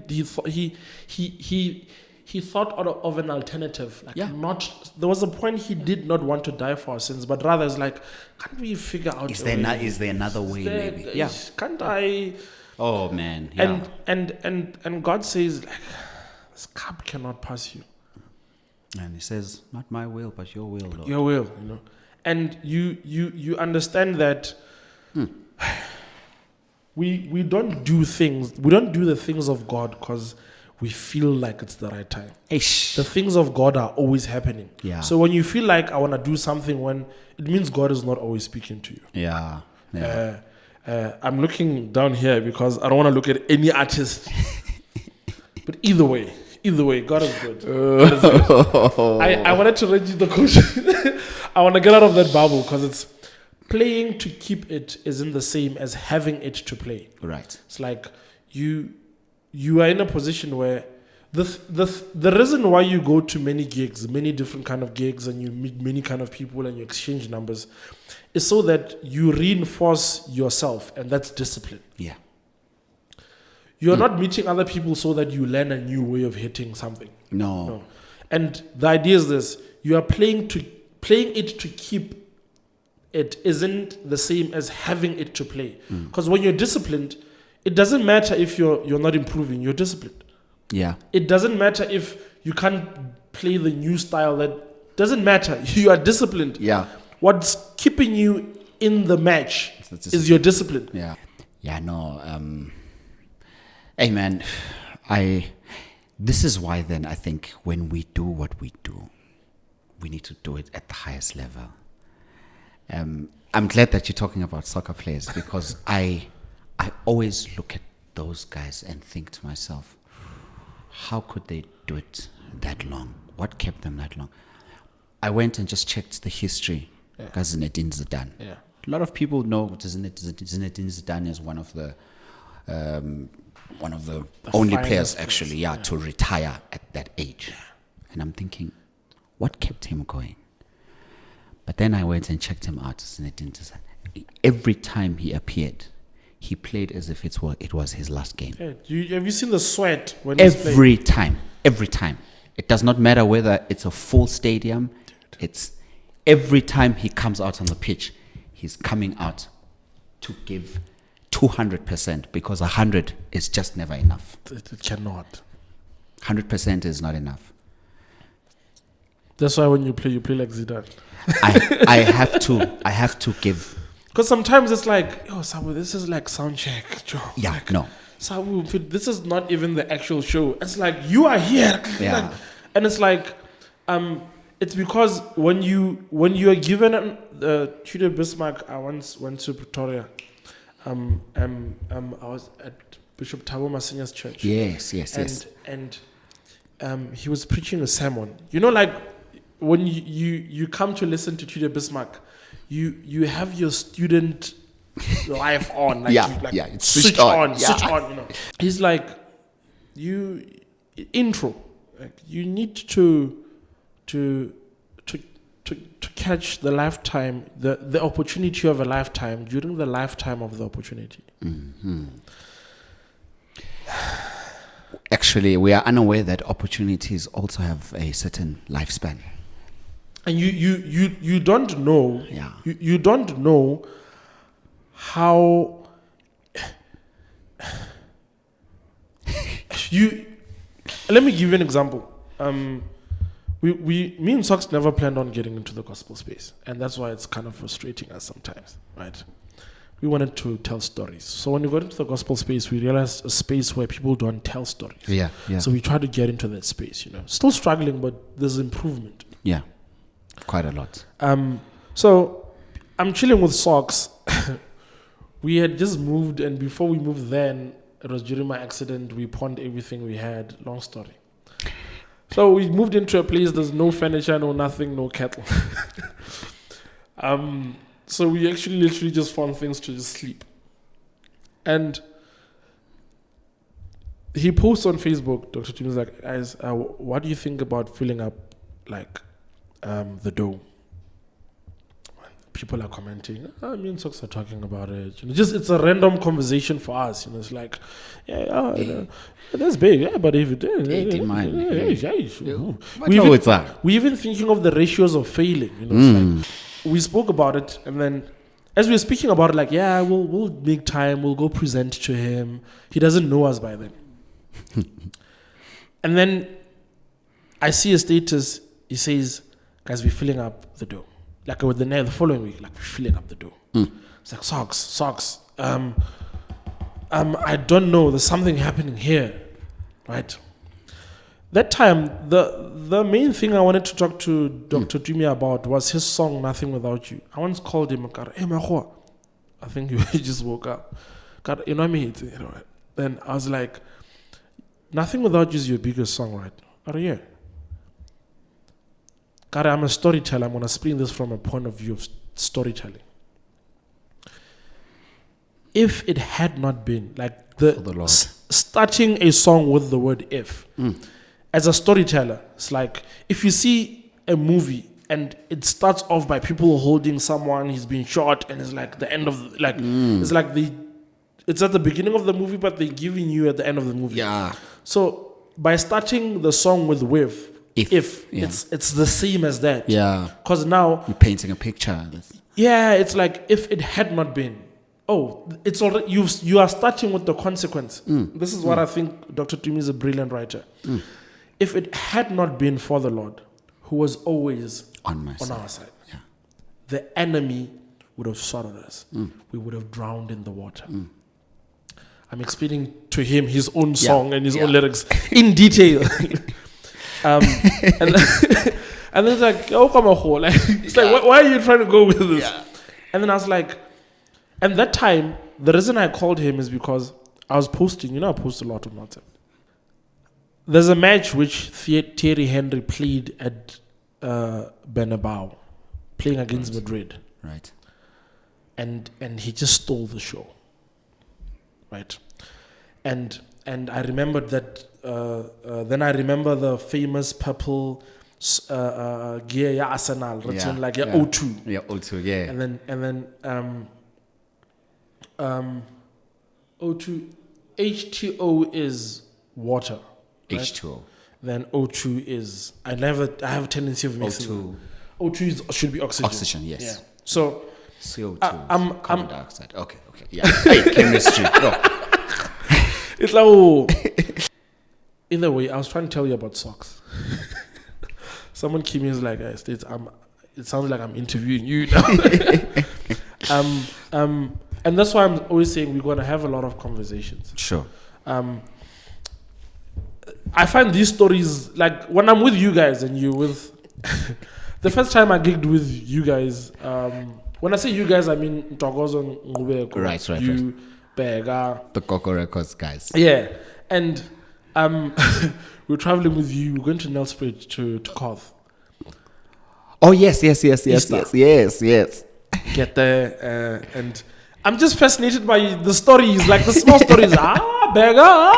thought of an alternative. There was a point he did not want to die for our sins, but rather it's like, can't we figure out is there another way? Maybe. Yeah. Can't I? Oh man. Yeah. And God says, like, this cup cannot pass you. And he says, not my will, but your will, Lord. Your will, you know. And you understand that we don't do the things of God because we feel like it's the right time. Ish. The things of God are always happening. Yeah. So when you feel like I want to do something, when it means God is not always speaking to you. Yeah. I'm looking down here because I don't want to look at any artist. But either way, God is good. God is good. I wanted to read you the quote. I want to get out of that bubble because it's playing to keep it isn't the same as having it to play. Right. It's like you are in a position where the reason why you go to many gigs, many different kind of gigs, and you meet many kind of people and you exchange numbers, is so that you reinforce yourself, and that's discipline. Yeah. You're not meeting other people so that you learn a new way of hitting something. No. And the idea is this: you are playing it to keep it isn't the same as having it to play. Because when you're disciplined, it doesn't matter if you're not improving, you're disciplined. Yeah. It doesn't matter if you can't play the new style. That doesn't matter. You are disciplined. Yeah. What's keeping you in the match is your discipline. Yeah. Yeah, no. Hey, man, this is why then I think when we do what we do, we need to do it at the highest level. I'm glad that you're talking about soccer players because I always look at those guys and think to myself, how could they do it that long? What kept them that long? I went and just checked the history. Zinedine Zidane. Yeah. A lot of people know Zinedine Zidane is one of the only players actually, to retire at that age. And I'm thinking, what kept him going? But then I went and checked him out. Zinedine Zidane. Every time he appeared, he played as if it was his last game. Yeah. Have you seen the sweat when he's playing? Every time. It does not matter whether it's a full stadium. It's every time he comes out on the pitch, he's coming out to give 200% because 100 is just never enough. It cannot. 100% is not enough. That's why when you play like Zidane. I have to give. Because sometimes it's like, Sabu, this is like sound check, Joe. Yeah, like, no. Sabu, this is not even the actual show. It's like, you are here. Yeah. Like, and it's like, it's because when you are given Tudor Bismarck, I once went to Pretoria. I was at Bishop Thabo Masinya's church. Yes. And he was preaching a sermon. You know, like when you come to listen to Tudor Bismarck, you have your student life on. Like it's switch on. You know, he's like, intro. Like you need to catch the lifetime, the opportunity of a lifetime during the lifetime of the opportunity. Mm-hmm. Actually, we are unaware that opportunities also have a certain lifespan. And you don't know. Yeah. You don't know how Let me give you an example. Me and Socks never planned on getting into the gospel space, and that's why it's kind of frustrating us sometimes, right? We wanted to tell stories. So when we got into the gospel space, we realized a space where people don't tell stories. Yeah. So we tried to get into that space, Still struggling, but there's improvement. Yeah. Quite a lot. So I'm chilling with Socks. We had just moved, and before we moved then, it was during my accident, we pawned everything we had. Long story. So we moved into a place, there's no furniture, no nothing, no cattle. So we actually literally just found things to just sleep. And he posts on Facebook, Dr. Tim is like, guys, what do you think about filling up like the dome? People are commenting. Me and Socks are talking about it. It's a random conversation for us. It's like, that's big. But if we're even thinking of the ratios of failing. It's like, we spoke about it, and then as we were speaking about it, like, we'll make time. We'll go present to him. He doesn't know us by then. And then I see a status. He says, guys, we're filling up the dome. Like with the following week, like we're filling up the door. It's like socks. I don't know. There's something happening here, right? That time, the main thing I wanted to talk to Dr. Jimmy about was his song "Nothing Without You." I once called him, "Hey, Mahua," I think he just woke up. God, you know what I mean? Then I was like, "Nothing Without You" is your biggest song, right? Oh yeah. God, I'm a storyteller. I'm going to explain this from a point of view of storytelling. If it had not been like starting a song with the word "if," as a storyteller, it's like if you see a movie and it starts off by people holding someone, he's been shot, and it's like the end of it's like it's at the beginning of the movie, but they're giving you at the end of the movie. Yeah. So by starting the song with "with," If it's the same as that. Yeah. Because now you're painting a picture. Yeah, it's like if it had not been. Oh, it's already you are starting with the consequence. This is what I think Dr. Tumi is a brilliant writer. If it had not been for the Lord, who was always on our side, the enemy would have swallowed us. We would have drowned in the water. I'm explaining to him his own song and his own lyrics in detail. And then it's like, oh, come on, like, it's like, why are you trying to go with this? Yeah. And then I was like, and that time, the reason I called him is because I was posting, I post a lot on WhatsApp. There's a match which Thierry Henry played at Bernabeu, playing against Madrid. Right. And he just stole the show. Right. And I remembered that, then I remember the famous purple gear, Arsenal, written like O2. Yeah, O2, yeah. And then O2, H2O is water. Right? H2O. Then O2 is, I have a tendency of mixing. O2 should be oxygen. Oxygen, yes. Yeah. So CO2 carbon dioxide. Okay. Yeah. Hey, chemistry. No. It's like, either way, I was trying to tell you about socks. Someone came in and was like, it sounds like I'm interviewing you now. And that's why I'm always saying we're going to have a lot of conversations. Sure. I find these stories, like when I'm with you guys and you with... the first time I gigged with you guys, when I say you guys, I mean Ntokozo Ngubeko. Right. You, Bega. The Coco Records guys. Yeah. And we're traveling with you. We're going to Nelspruit to Koth. Oh, yes. Get there. And I'm just fascinated by the stories, like the small stories. Bega.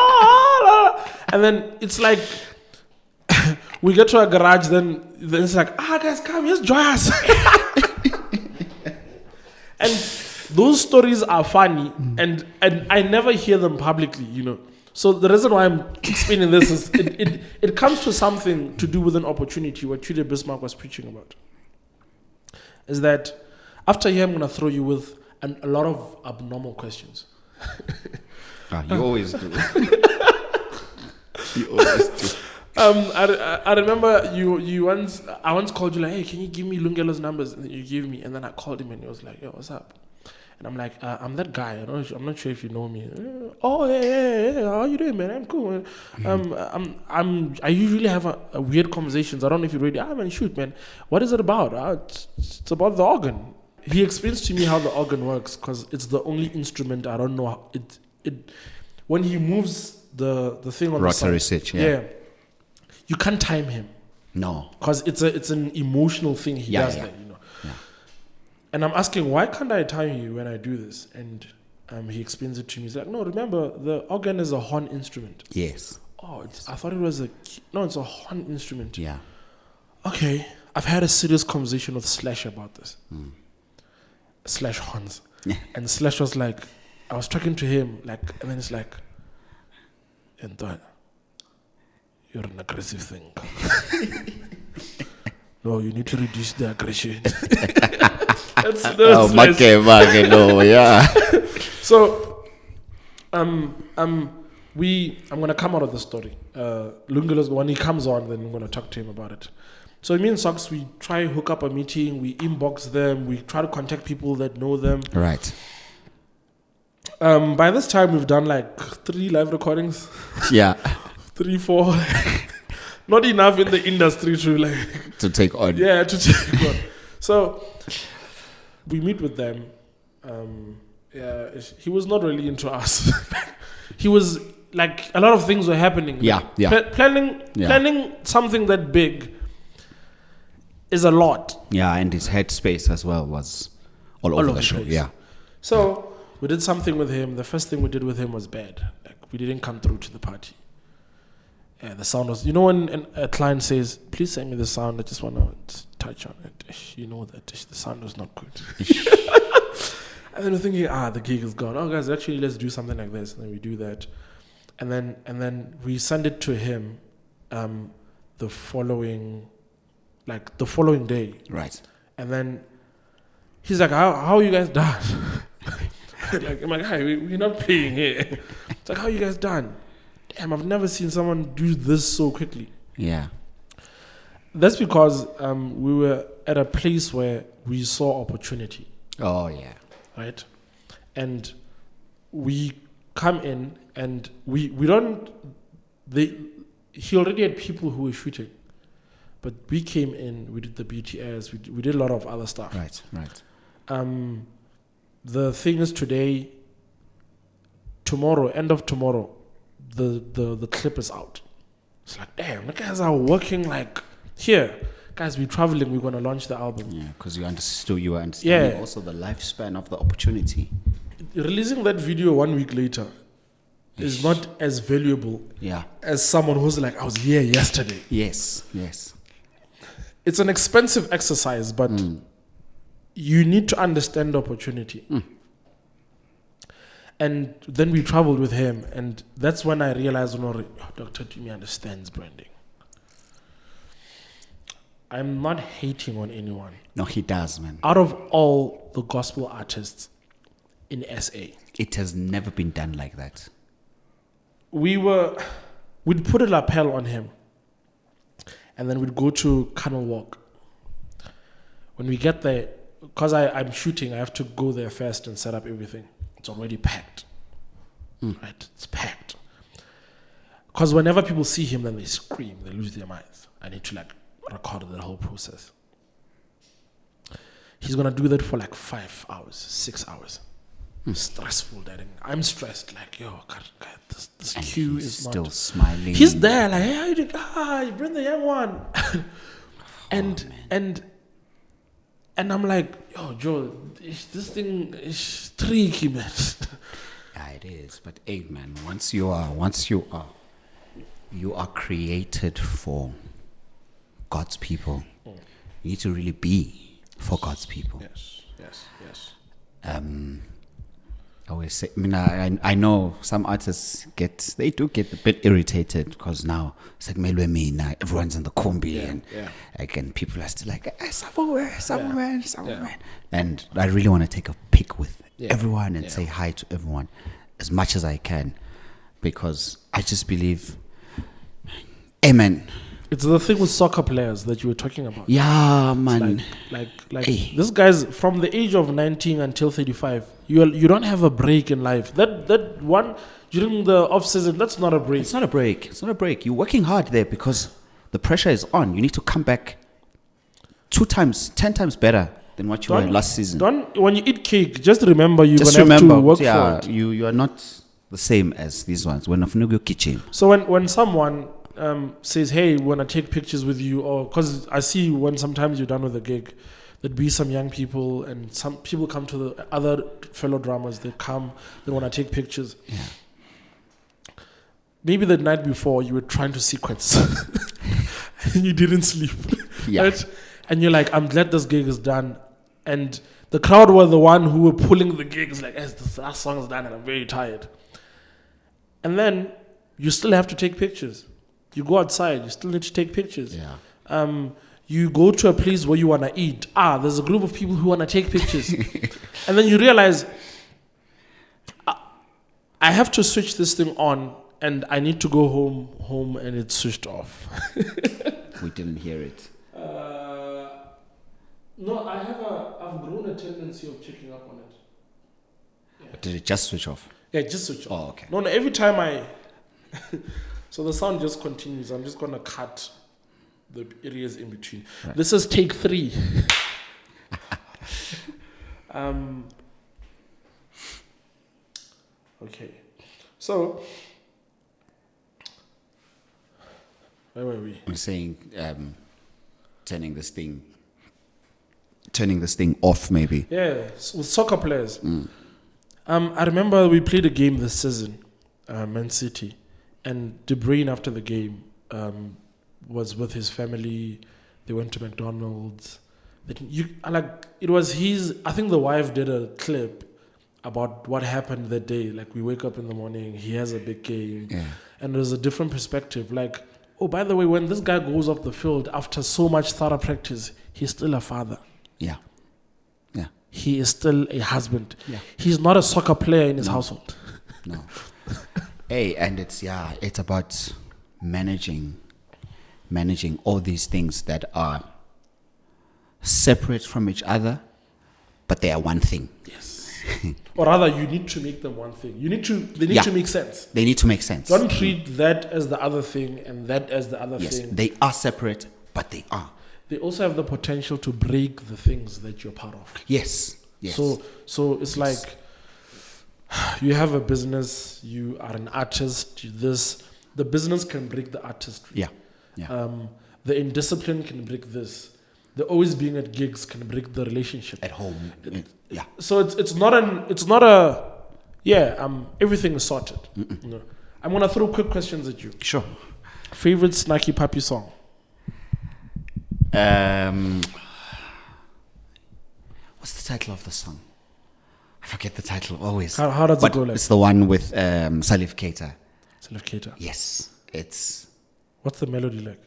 And then it's like... we get to a garage, then it's like, guys, come, just join us. And those stories are funny, and I never hear them publicly, So the reason why I'm explaining this is it comes to something to do with an opportunity, what Tribbett Bismarck was preaching about. Is that after here, I'm going to throw you with a lot of abnormal questions. You always do. You always do. I remember you once. I once called you like, hey, can you give me Lungelo's numbers? And you give me, and then I called him and he was like, yo, what's up? And I'm like, I'm that guy. I'm not sure if you know me. Oh yeah. How you doing, man? I'm cool. I usually have a weird conversations. I don't know if you're ready. Man, shoot, man. What is it about? It's about the organ. He explains to me how the organ works because it's the only instrument I don't know how it. When he moves the thing on rotary the side, switch, yeah. You can't time him. No. Because it's an emotional thing he does there, Yeah. And I'm asking, why can't I time you when I do this? And he explains it to me. He's like, no, remember, the organ is a horn instrument. Yes. Oh, I thought it was it's a horn instrument. Yeah. Okay. I've had a serious conversation with Slash about this. Slash horns. Yeah. And Slash was like, I was talking to him, and then it's like, and that. You're an aggressive thing. No, you need to reduce the aggression. that's no, yeah. So, I'm gonna come out of the story. Lungelo's, when he comes on, then I'm gonna talk to him about it. So me and Socks, we try hook up a meeting, we inbox them, we try to contact people that know them. Right. By this time, we've done 3 live recordings. Yeah. 3, 4. Not enough in the industry to take on. Yeah, to take on. So we meet with them. He was not really into us. He was a lot of things were happening. Yeah. Planning something that big is a lot. Yeah, and his headspace as well was all over the show. Place. Yeah. So we did something with him. The first thing we did with him was bad. We didn't come through to the party. Yeah, the sound was... when a client says, please send me the sound, I just want to touch on it. That the sound was not good. And then we're thinking, the gig is gone. Oh, guys, actually, let's do something like this. And then we do that. And then we send it to him. the following day. Right. And then he's like, how are you guys done? Like, I'm like, hi, we're not playing here. It's like, how are you guys done? Damn, I've never seen someone do this so quickly. Yeah. That's because we were at a place where we saw opportunity. Oh, yeah. Right? And we come in and we don't... He already had people who were shooting. But we came in, we did the BTS, we did a lot of other stuff. Right. The thing is end of tomorrow, the clip is out. It's like, damn, the guys are working like here. Guys, we're traveling, we're going to launch the album. Yeah, because you were understanding also the lifespan of the opportunity. Releasing that video 1 week later is not as valuable as someone who's like, I was here yesterday. Yes. It's an expensive exercise, but you need to understand the opportunity. And then we traveled with him, and that's when I realized, Dr. Tumi understands branding. I'm not hating on anyone. No, he does, man. Out of all the gospel artists in SA, it has never been done like that. We'd put a lapel on him, and then we'd go to Canal Walk. When we get there, because I'm shooting, I have to go there first and set up everything. It's already packed. Right? It's packed. Because whenever people see him, then they scream, they lose their minds. I need to record the whole process. He's going to do that for 5 hours, 6 hours. Stressful, that I'm stressed. God, this queue is still not... smiling. He's there, hey, how you doing? You bring the young one. And I'm like, Joe, this thing is tricky, man. Yeah, it is. But hey, man, once you are created for God's people. You need to really be for God's people. Yes. I always say, I know some artists get a bit irritated because now it's like everyone's in the kombi and again people are still like Sabu man. And I really want to take a pic with everyone and say hi to everyone as much as I can, because I just believe, amen. It's the thing with soccer players that you were talking about. Yeah, man. Like this guy's from the age of 19 until 35. You don't have a break in life. That one during the off season, that's not a break. It's not a break. You're working hard there because the pressure is on. You need to come back 10 times better than what you were last season. When you eat cake, just remember you're gonna have to work for it. You are not the same as these ones. When you kitchen. So when someone says, hey, we want to take pictures with you, or because I see when sometimes you're done with a gig, there'd be some young people and some people come to the other fellow drummers, they want to take pictures. Yeah. Maybe the night before you were trying to sequence and you didn't sleep. Yeah. Right? And you're like, I'm glad this gig is done. And the crowd were the one who were pulling the gigs like, this last song is done and I'm very tired. And then you still have to take pictures. You go outside, you still need to take pictures. Yeah. You go to a place where you want to eat. There's a group of people who want to take pictures. And then you realize, I have to switch this thing on and I need to go home and it's switched off. We didn't hear it. No, I've grown a tendency of checking up on it. Yeah. Did it just switch off? Yeah, just switch off. Oh, okay. No, every time so the sound just continues. I'm just going to cut the areas in between. Right. This is take 3. Okay. So, where were we? I'm saying turning this thing off, maybe. Yeah, with soccer players. I remember we played a game this season, Man City. And De Bruyne, after the game, was with his family. They went to McDonald's. It was his. I think the wife did a clip about what happened that day. Like, we wake up in the morning, he has a big game, and there's a different perspective. Like, oh, by the way, when this guy goes off the field after so much thorough practice, he's still a father. Yeah. Yeah. He is still a husband. Yeah. He's not a soccer player in his household. No. Hey, and it's about managing all these things that are separate from each other, but they are one thing. Yes. Or rather, you need to make them one thing. They need to make sense. They need to make sense. Don't treat that as the other thing and that as the other Yes, thing. they are separate, but they are. They also have the potential to break the things that you're part of. Yes. Yes. So it's like you have a business, you are an artist, the business can break the artistry. Yeah. Yeah. The indiscipline can break this. The always being at gigs can break the relationship. At home. Yeah. So it's not everything is sorted. No. I'm gonna throw quick questions at you. Sure. Favorite Snacky Papi song? What's the title of the song? I forget the title always. How does it go like? It's the one with Salif Keita. Salif Keita. Yes. What's the melody like?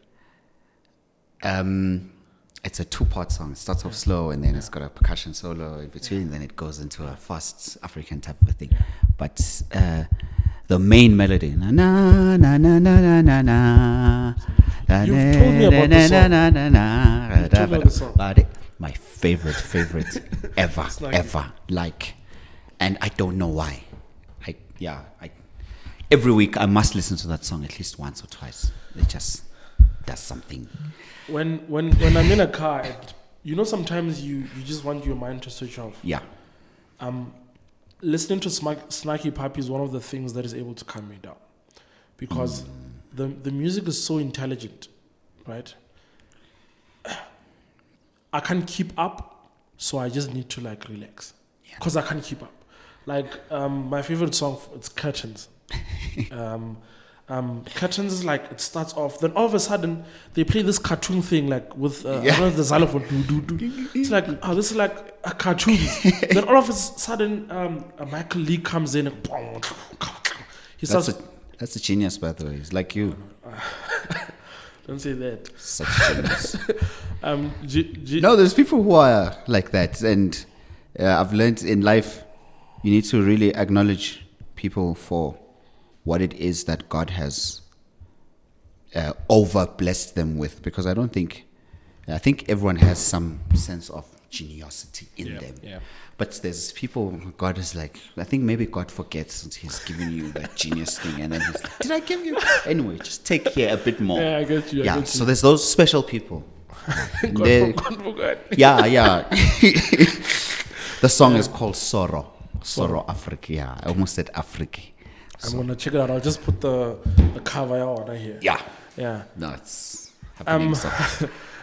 It's a 2-part song. It starts off slow and then it's got a percussion solo in between, then it goes into a fast African type of a thing. But the main melody, na na na na na na na. You've told me about the song. My favorite ever. Like, and I don't know why. Every week I must listen to that song at least once or twice. It just does something. When I'm in a car, sometimes you just want your mind to switch off. Yeah. Listening to Snacky Papi is one of the things that is able to calm me down, because the music is so intelligent, right? I can't keep up, so I just need to like relax, because I can't keep up. Like my favorite song, it's Curtains. Curtains is like, it starts off, then all of a sudden they play this cartoon thing like with I don't know, the xylophone. It's like, oh, this is like a cartoon. Then all of a sudden Michael Lee comes in and he starts. That's a genius, by the way. It's like you. Don't say that. Such genius. No, there's people who are like that, and I've learned in life you need to really acknowledge people for what it is that God has over blessed them with, because I think everyone has some sense of geniosity in them. Yeah. But there's people God is like, I think maybe God forgets that He's given you that genius thing, and then He's like, did I give you? Anyway, just take here a bit more. Yeah, I get you. So there's those special people. God forgot. Yeah. The song is called Sorrow Africa. Yeah, I almost said Africa. I'm gonna check it out. I'll just put the cover on here. Yeah. No, it's happening.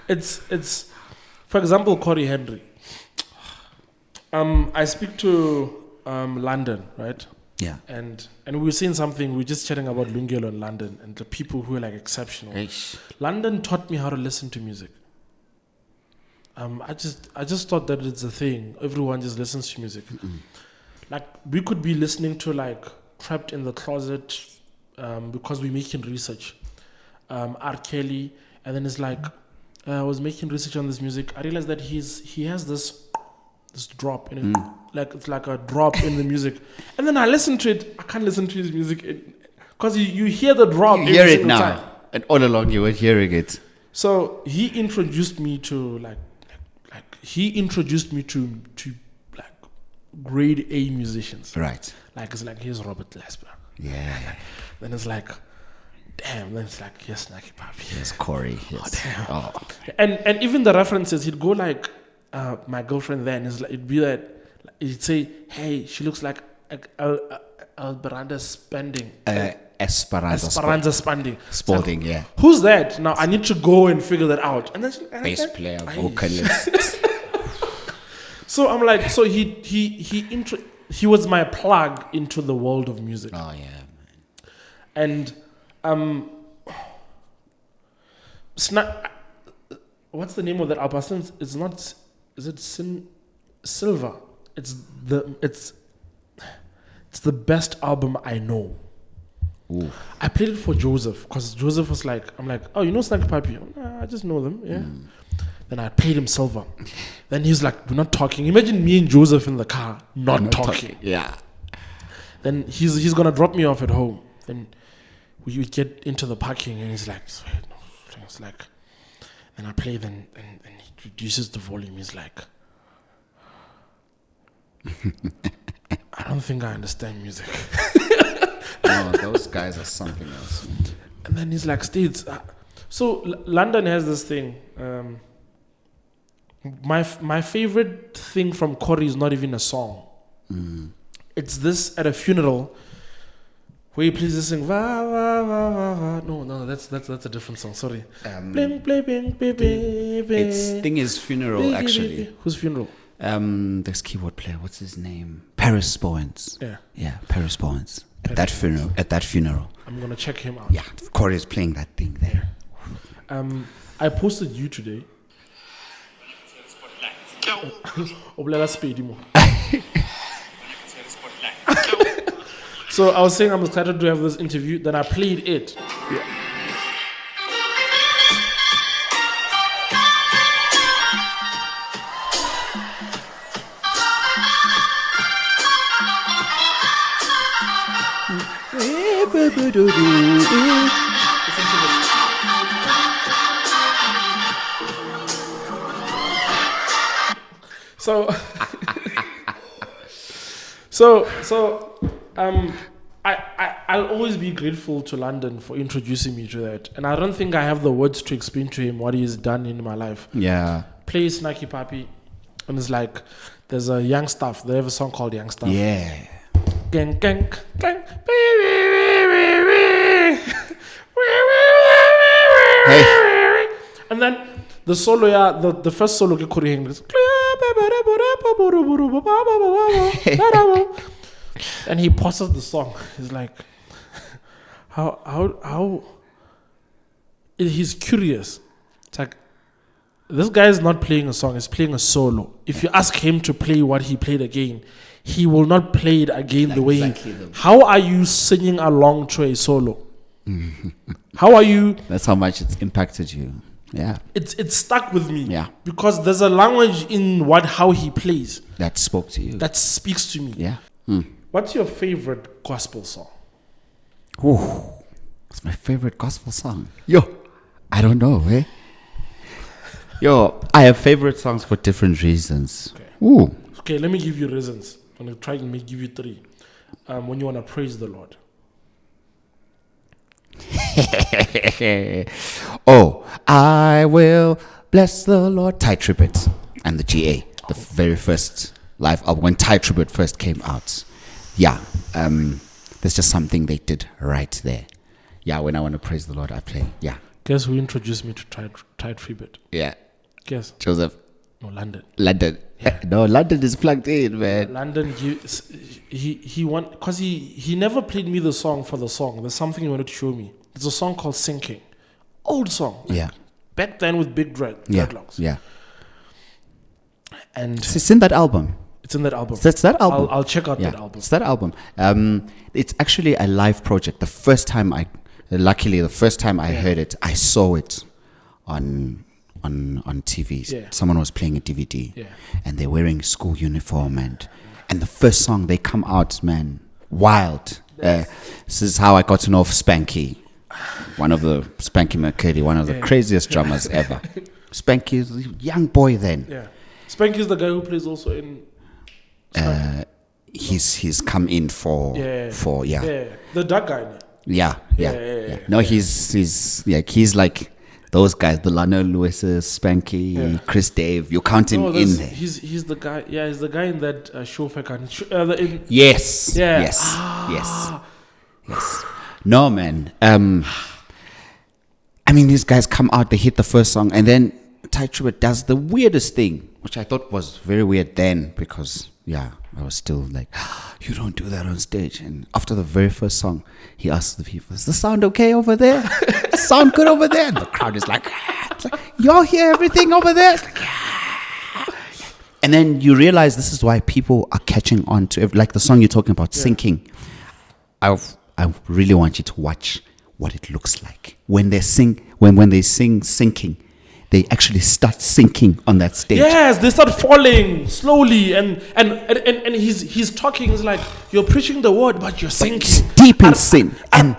It's for example, Corey Henry. I speak to London, right? Yeah. And we were saying something. We were just chatting about Lungelo in London and the people who are like exceptional. Eish. London taught me how to listen to music. I just thought that it's a thing. Everyone just listens to music. Mm-mm. Like we could be listening to like Trapped in the Closet because we're making research. R. Kelly, and then it's like I was making research on this music. I realized that he has this drop in it, like it's like a drop in the music. And then I listen to it. I can't listen to his music because you hear the drop. You hear it now, time. And all along you were hearing it. So he introduced me to like grade A musicians. Right. Like it's like here's Robert Glasper. Yeah. Then it's like, damn. Then it's like here's Snacky Papi. Here's Corey. Yes. Oh damn. Oh. And even the references, he'd go like, my girlfriend then is like, it'd be that he'd say, hey, she looks like Esperanza Spalding. Esperanza Spalding. Spalding, yeah. Who's that? Now I need to go and figure that out. And then bass player, vocalist. So I'm like, so he was my plug into the world of music. Oh yeah, man. And what's the name of that album? It's not. Is it Silver? It's the best album I know. Ooh. I played it for Joseph because Joseph was like, I'm like, oh, you know Snacky Papi? Nah, I just know them, yeah. Then I paid him silver. Then he's like, we're not talking. Imagine me and Joseph in the car, not talking. Yeah. Then he's gonna drop me off at home. Then we get into the parking and he's like, sweet. It's like, and I play. Then he reduces the volume. He's like, I don't think I understand music. No, those guys are something else. And then he's like, States. So London has this thing. My favorite thing from Corey is not even a song. It's this at a funeral where he plays this thing. Va, va, va, va, va. No, that's a different song. Sorry. Bling, bling, bling, bling, bling, bling. Its thing is funeral, actually. Whose funeral? This keyboard player, what's his name? Paris Bowens. Yeah, Paris Bowens. At that funeral. I'm gonna check him out. Yeah, Corey is playing that thing there. I posted you today. So I was saying I'm excited to have this interview. Then I played it. Yeah. I'll always be grateful to London for introducing me to that. And I don't think I have the words to explain to him what he's done in my life. Yeah. Play Snacky Papi. And it's like, there's a Young Stuff. They have a song called Young Stuff. Yeah. Gang, gang, gang. Hey. And then the solo, the first solo ke Corey Henry. And he pauses the song. He's like, how he's curious. It's like, this guy is not playing a song, he's playing a solo. If you ask him to play what he played again, he will not play it again the way how are you singing along to a solo? How are you? That's how much it's impacted you. Yeah. It's stuck with me. Yeah. Because there's a language in how he plays. That spoke to you. That speaks to me. Yeah. What's your favorite gospel song? Ooh, it's my favorite gospel song. Yo, I don't know, eh? Yo, I have favorite songs for different reasons. Okay. Ooh. Okay, let me give you reasons. I'm going to try and give you 3. When you want to praise the Lord. Oh, I will bless the Lord. Tribbett and the GA, the very first live album when Tribbett first came out. Yeah, there's just something they did right there. Yeah, when I want to praise the Lord, I play. Yeah. Guess who introduced me to Tribbett? Yeah. Guess. Joseph. No, London. Yeah. No, London is plugged in, man. London, he want because he never played me the song for the song. There's something he wanted to show me. There's a song called Sinking. Old song. Yeah. Back then with big dreadlocks. Yeah. And it's in that album. It's in that album. That's that album. I'll check out that album. It's that album. It's actually a live project. The first time I heard it, I saw it on TV. Yeah. Someone was playing a DVD. Yeah. And they're wearing school uniform and the first song they come out, man, wild. This is how I got to know of Spanky. One of the Spanky McCurdy, one of the craziest drummers ever. Spanky is a young boy then. Yeah. Spanky is the guy who plays also in he's come in for the dark guy. Yeah. No, he's like those guys, the Lionel Lewis's, Spanky, Chris Dave. You count him in there. He's the guy. Yeah, he's the guy in that show. Yes. Yeah. Yes. No, man. I mean, these guys come out, they hit the first song, and then Tribbett does the weirdest thing, which I thought was very weird then, because I was still like, you don't do that on stage. And after the very first song, he asks the people, is the sound okay over there? Sound good over there? And the crowd is like, y'all hear everything over there? And then you realize this is why people are catching on to like the song you're talking about, Sinking. I really want you to watch what it looks like when they sing. When they sing sinking, they actually start sinking on that stage. Yes, they start falling slowly, and he's talking. It's like you're preaching the word, but you're sinking Deep in sin, and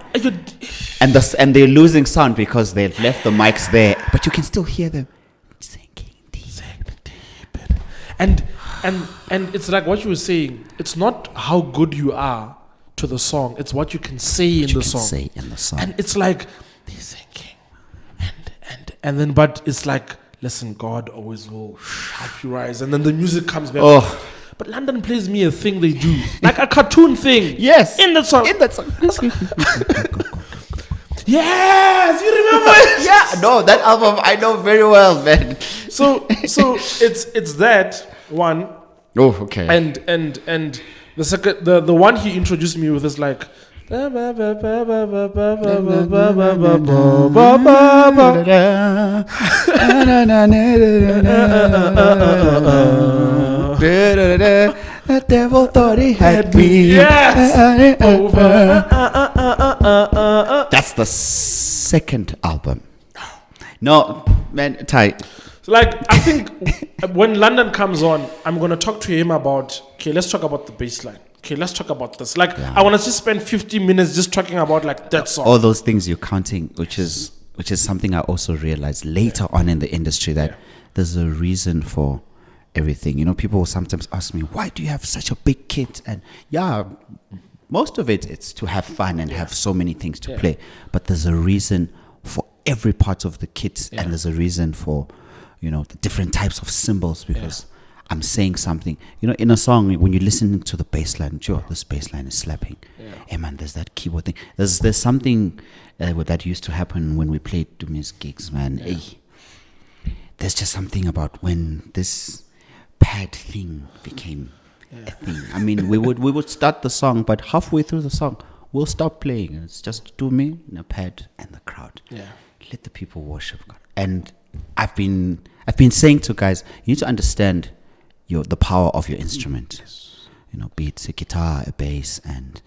they're losing sound because they've left the mics there, but you can still hear them sinking deep. And it's like what you were saying. It's not how good you are to the song; it's what you can say in the song. And it's like they're sinking, and then, but it's like, listen, God always will help you rise, and then the music comes back. Oh. But London plays me a thing they do, like a cartoon thing. Yes, in that song. Yes, you remember it? Yeah, no, that album I know very well, man. So it's that one. Oh, okay. And the second, the one he introduced me with is like. That's the devil thought he had me. Yes. Over. That's the second album. No, man, tight. Like, I think when London comes on, I'm going to talk to him about, okay, let's talk about the bass line. Okay, let's talk about this. Like, yeah. I want to just spend 50 minutes just talking about like that song. All those things you're counting, which is something I also realized later on in the industry, that there's a reason for everything. You know, people will sometimes ask me, why do you have such a big kit? And yeah, most of it's to have fun and have so many things to play. But there's a reason for every part of the kit, and there's a reason for, you know, the different types of cymbals, because I'm saying something. You know, in a song, when you listen to the bass line, sure, this bass line is slapping. Hey man, there's that keyboard thing. There's something that used to happen when we played Dumi's gigs, man. Hey, there's just something about when this pad thing became a thing. I mean, we would start the song, but halfway through the song, we'll stop playing. It's just Dumi and a pad and the crowd. Let the people worship God. And I've been saying to guys, you need to understand the power of your instrument. You know, be it a guitar, a bass, and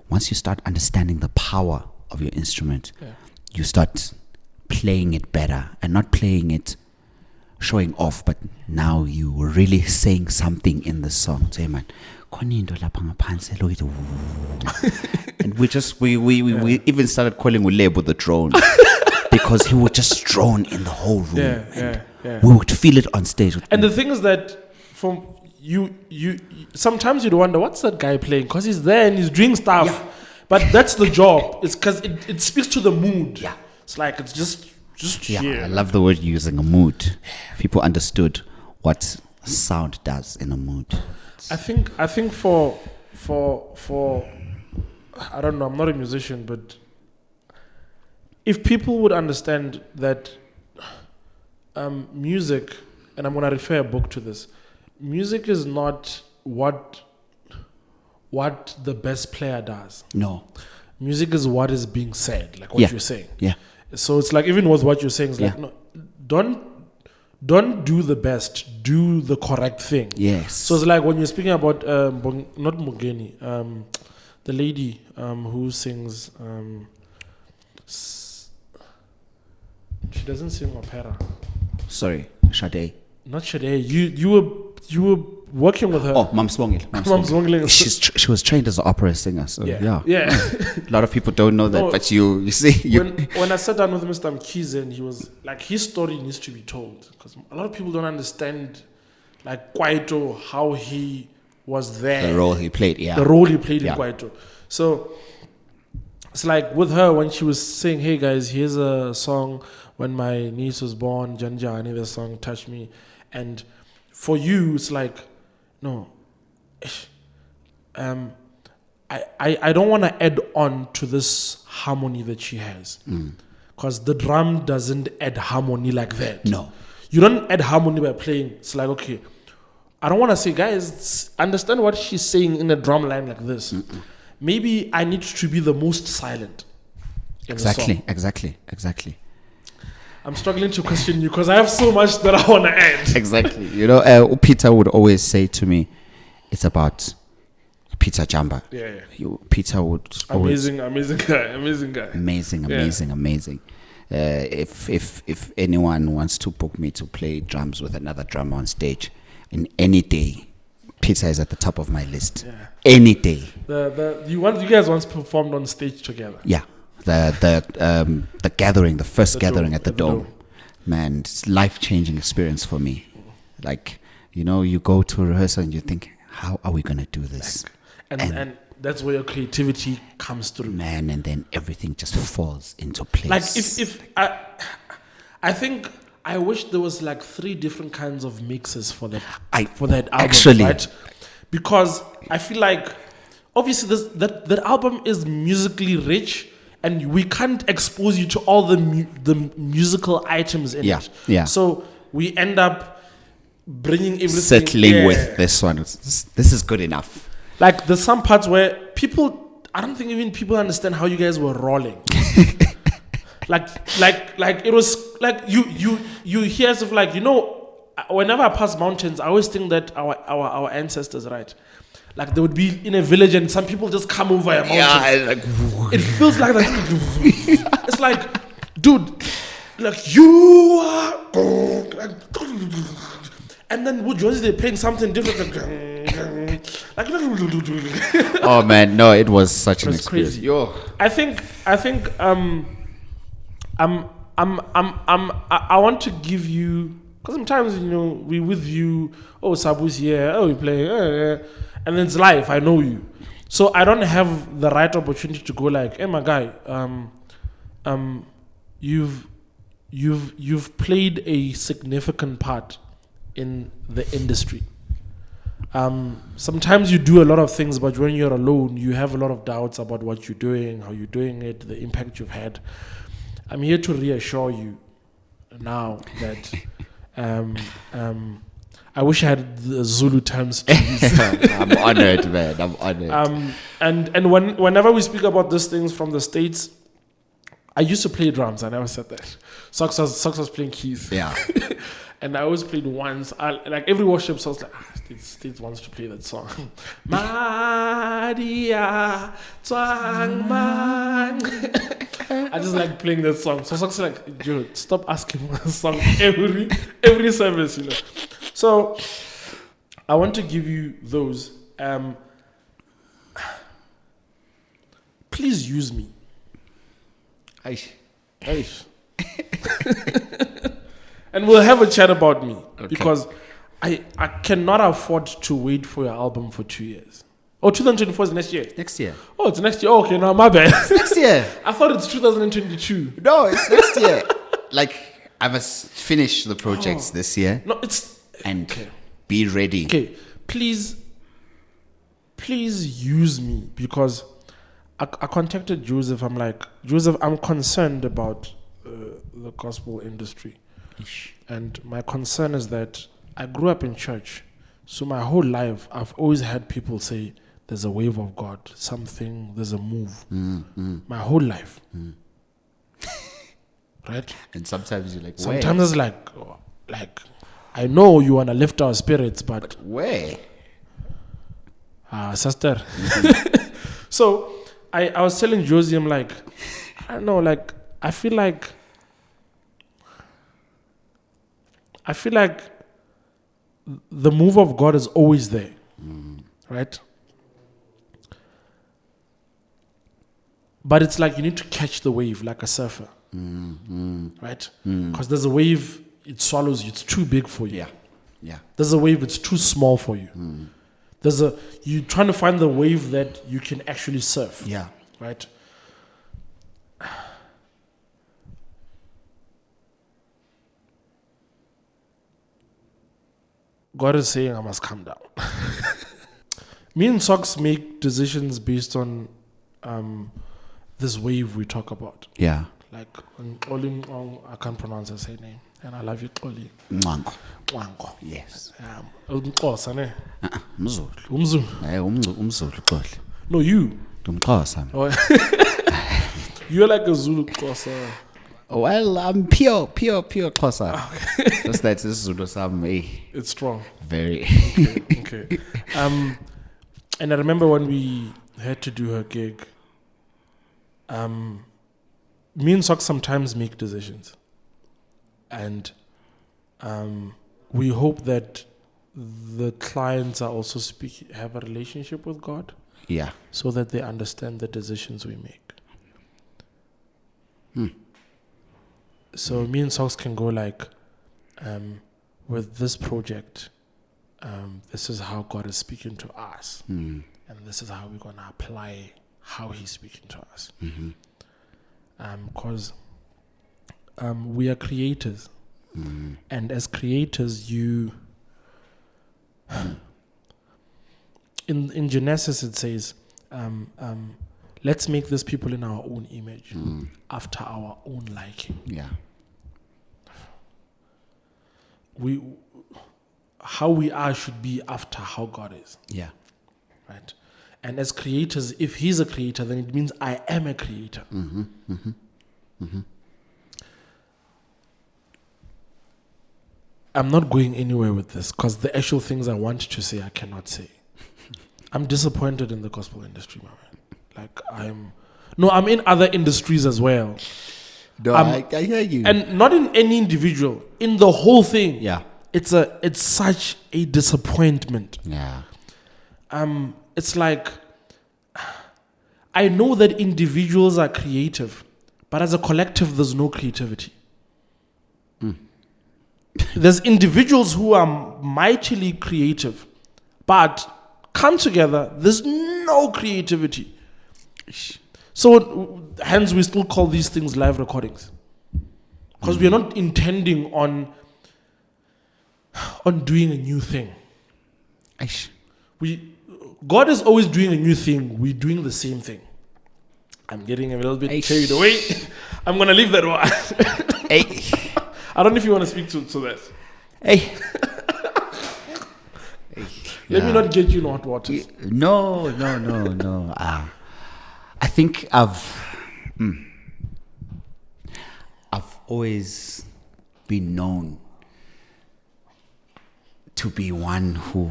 once you start understanding the power of your instrument, you start playing it better, and not playing it showing off, but now you were really saying something in the song. Say, man, and we even started calling Ulebo the drone. Because he would just drone in the whole room. We would feel it on stage. And the thing is that from you sometimes you'd wonder, what's that guy playing? Because he's there and he's doing stuff. But that's the job. It's because it speaks to the mood. It's like, it's just here. I love the word using, a mood. People understood what sound does in a mood. I think for I don't know, I'm not a musician, but if people would understand that music, and I'm going to refer a book to this, music is not what the best player does. No. Music is what is being said, like what you're saying. Yeah. So it's like, even with what you're saying, it's like, no, don't do the best, do the correct thing. Yes. So it's like when you're speaking about, not Mugeni, the lady who sings... she doesn't sing opera. Sorry, Sade. Not Sade. You were working with her. Oh, Mam Swongile. She was trained as an opera singer. So yeah. A lot of people don't know that, but you see. When I sat down with Mr. Mkhize, he was like, his story needs to be told, because a lot of people don't understand, like, Kwaito, how he was there. The role he played. The role he played in Kwaito. So it's like with her, when she was saying, hey guys, here's a song when my niece was born, Janjani, the song Touch Me. And for you, it's like, no, I don't want to add on to this harmony that she has. Because the drum doesn't add harmony like that. No. You don't add harmony by playing. It's like, okay, I don't want to say, guys, understand what she's saying in a drum line like this. Maybe I need to be the most silent. Exactly. I'm struggling to question you because I have so much that I want to add. Exactly. You know, Peter would always say to me, it's about Peter Jamba. Yeah. Peter would Amazing guy. Amazing. If anyone wants to book me to play drums with another drummer on stage, in any day, Peter is at the top of my list. Yeah. Any day. You guys once performed on stage together. Yeah. The gathering, the first gathering at the Dome. Man, it's life-changing experience for me. Like, you go to a rehearsal and you think, how are we going to do this? And that's where your creativity comes through. Man, and then everything just falls into place. Like if I think I wish there was like 3 different kinds of mixes for that album, actually, right? Because I feel like obviously that album is musically rich, and we can't expose you to all the musical items in it. Yeah. So we end up bringing everything. Settling with this one. This is good enough. Like there's some parts where I don't think even people understand how you guys were rolling. like it was like you hear stuff like, whenever I pass mountains, I always think that our ancestors, right? Like they would be in a village and some people just come over a mountain. Yeah, it feels like that. It's like, dude, like you are, like, and then would they're playing something different. Like, oh man, no, it was such an experience. Crazy. I think I want to give you, because sometimes we with you. Oh, Sabu's here. Oh, we play. And then it's live. I know you, so I don't have the right opportunity to go like, hey, my guy, you've played a significant part in the industry. Sometimes you do a lot of things, but when you're alone, you have a lot of doubts about what you're doing, how you're doing it, the impact you've had. I'm here to reassure you now that I wish I had the Zulu terms to use. I'm honored, man. I'm honored. And whenever we speak about these things from the States, I used to play drums. I never said that. Socks was playing keys. Yeah. And I always played once. Like every worship song, I was like, States wants to play that song. Maria Twang Man. I just like playing that song. So Socks like, dude, stop asking for a song every service, So I want to give you those. Please use me. Aish. And we'll have a chat about me, because I cannot afford to wait for your album for 2 years. Oh, 2024 is next year. Next year. Oh, it's next year. Oh, okay, no, my bad. It's next year. I thought it's 2022. No, it's next year. Like, I must finish the projects this year. No, it's... And be ready. Okay, please use me, because I contacted Joseph. I'm like, Joseph, I'm concerned about the gospel industry. And my concern is that I grew up in church. So my whole life, I've always had people say, there's a wave of God, there's a move. My whole life. Right? And sometimes you're like, sometimes it's like, I know you want to lift our spirits, but where? Sister. So I was telling Josie, I'm like, I don't know, like, I feel like the move of God is always there, right? But it's like you need to catch the wave like a surfer, right? Because there's a wave, it swallows you, it's too big for you. Yeah. There's a wave, it's too small for you. You're trying to find the wave that you can actually surf. Yeah. Right? God is saying I must calm down. Me and Socks make decisions based on this wave we talk about. Yeah. Like, I can't pronounce her name. And I love you, Oli. Mwango. Yes. Umxhosa, ne? Umzulu. Umzulu. No, you. Umxhosa. You're like a Zulu Xhosa. Well, I'm pure Xhosa. Just that this Zulu Sam. It's strong. Very. Okay. And I remember when we had to do her gig, me and Sok sometimes make decisions. And we hope that the clients are also have a relationship with God. Yeah. So that they understand the decisions we make. So me and Socks can go like, with this project, this is how God is speaking to us. And this is how we're going to apply how he's speaking to us. Because we are creators. And as creators, in Genesis it says, let's make these people in our own image, after our own liking. Yeah. How we are should be after how God is. Yeah. Right? And as creators, if he's a creator, then it means I am a creator. I'm not going anywhere with this because the actual things I want to say, I cannot say. I'm disappointed in the gospel industry, my man. Like I'm in other industries as well. No, I hear you. And not in any individual, in the whole thing. Yeah. It's such a disappointment. Yeah. It's like, I know that individuals are creative, but as a collective, there's no creativity. There's individuals who are mightily creative, but come together, there's no creativity. So, hence we still call these things live recordings. Because we are not intending on doing a new thing. God is always doing a new thing. We're doing the same thing. I'm getting a little bit carried away. I'm going to leave that one. I don't know if you want to speak to that. Let me not get you in hot water. No. I think I've always been known to be one who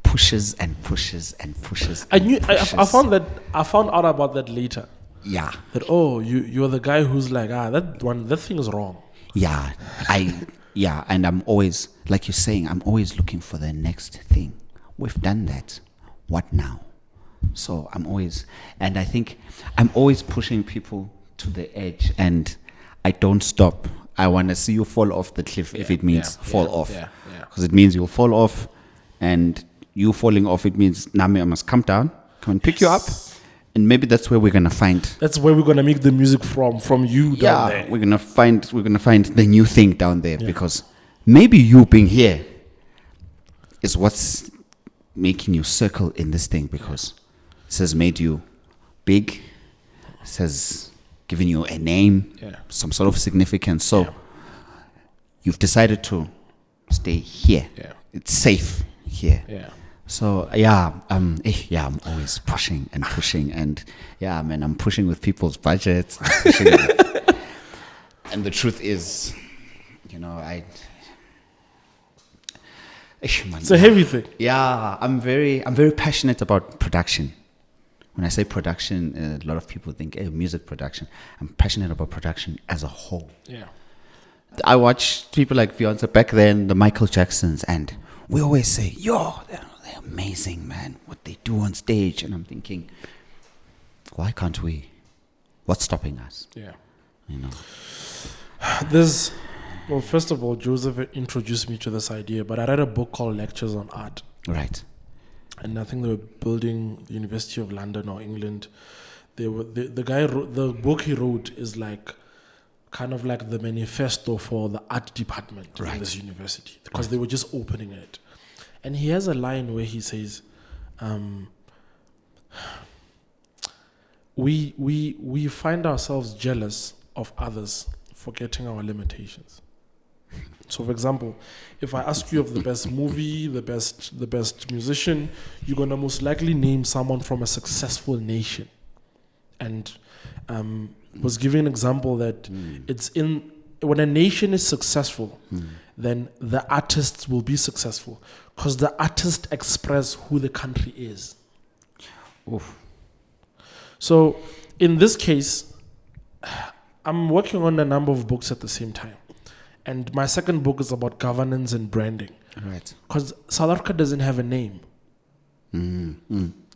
pushes and pushes and pushes. I found out about that later. Yeah. That you're the guy who's like that thing is wrong. Yeah. And I'm always, like you're saying, I'm always looking for the next thing. We've done that. What now? So I think I'm always pushing people to the edge, and I don't stop. I want to see you fall off the cliff if it means fall off. Because it means you'll fall off, and you falling off, it means Nami, I must come down, come and pick you up. And maybe that's where we're gonna find. That's where we're gonna make the music from you down there. We're gonna find the new thing down there, because maybe you being here is what's making you circle in this thing, because it has made you big. It has given you a name, some sort of significance. So you've decided to stay here. Yeah. It's safe here. Yeah. So I'm always pushing, and I'm pushing with people's budgets. And the truth is, it's a heavy thing. Yeah, I'm very passionate about production. When I say production, a lot of people think, music production. I'm passionate about production as a whole. Yeah. I watch people like Beyonce back then, the Michael Jacksons, and we always say, they're amazing, man, what they do on stage. And I'm thinking, why can't we? What's stopping us? Yeah. First of all, Joseph introduced me to this idea, but I read a book called Lectures on Art. Right. And I think they were building the University of London or England. The guy wrote, the book he wrote is like kind of like the manifesto for the art department in this university, because they were just opening it. And he has a line where he says, we find ourselves jealous of others forgetting our limitations. So, for example, if I ask you of the best movie, the best musician, you're gonna most likely name someone from a successful nation. And was giving an example that when a nation is successful, then the artists will be successful because the artists express who the country is. Oof. So in this case, I'm working on a number of books at the same time. And my second book is about governance and branding. Right. Because South Africa doesn't have a name.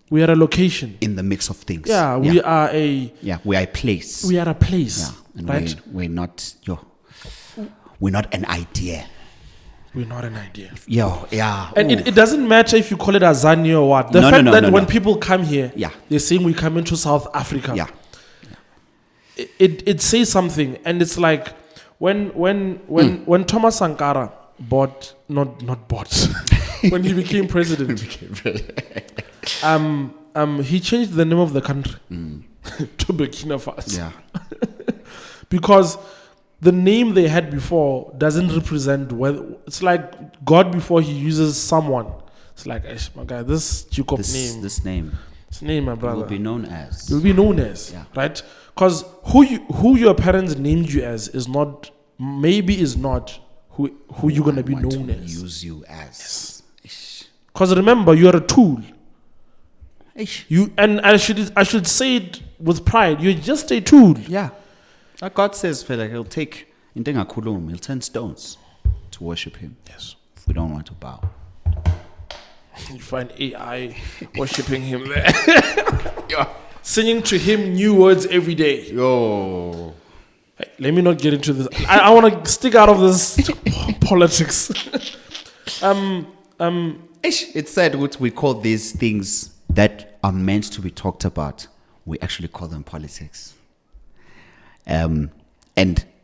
We are a location. In the mix of things. Yeah, we are a... Yeah, we are a place. We are a place. Yeah, and right? we're not... We're not an idea. We're not an idea. Yeah. And it doesn't matter if you call it Azania or what. The fact that when people come here, they're saying we come into South Africa. Yeah. It says something. And it's like when Thomas Sankara bought, not bought, when he became president, he changed the name of the country to Burkina Faso. Yeah. Because the name they had before doesn't represent whether it's like God before he uses someone. It's like, my guy, this Jacob name. This name. This name, my brother. Will be known as. You'll be known as. Yeah. Right? Because who your parents named you as is not who you're gonna be known as. Use you as. Because remember, you're a tool. Ish. And I should say it with pride. You're just a tool. Yeah. Like God says, fella, he'll turn stones to worship him. Yes. If we don't want to bow. You find AI worshiping him there. Singing to him new words every day. Yo. Hey, let me not get into this. I want to stick out of this politics. It's said what we call these things that are meant to be talked about. We actually call them politics. And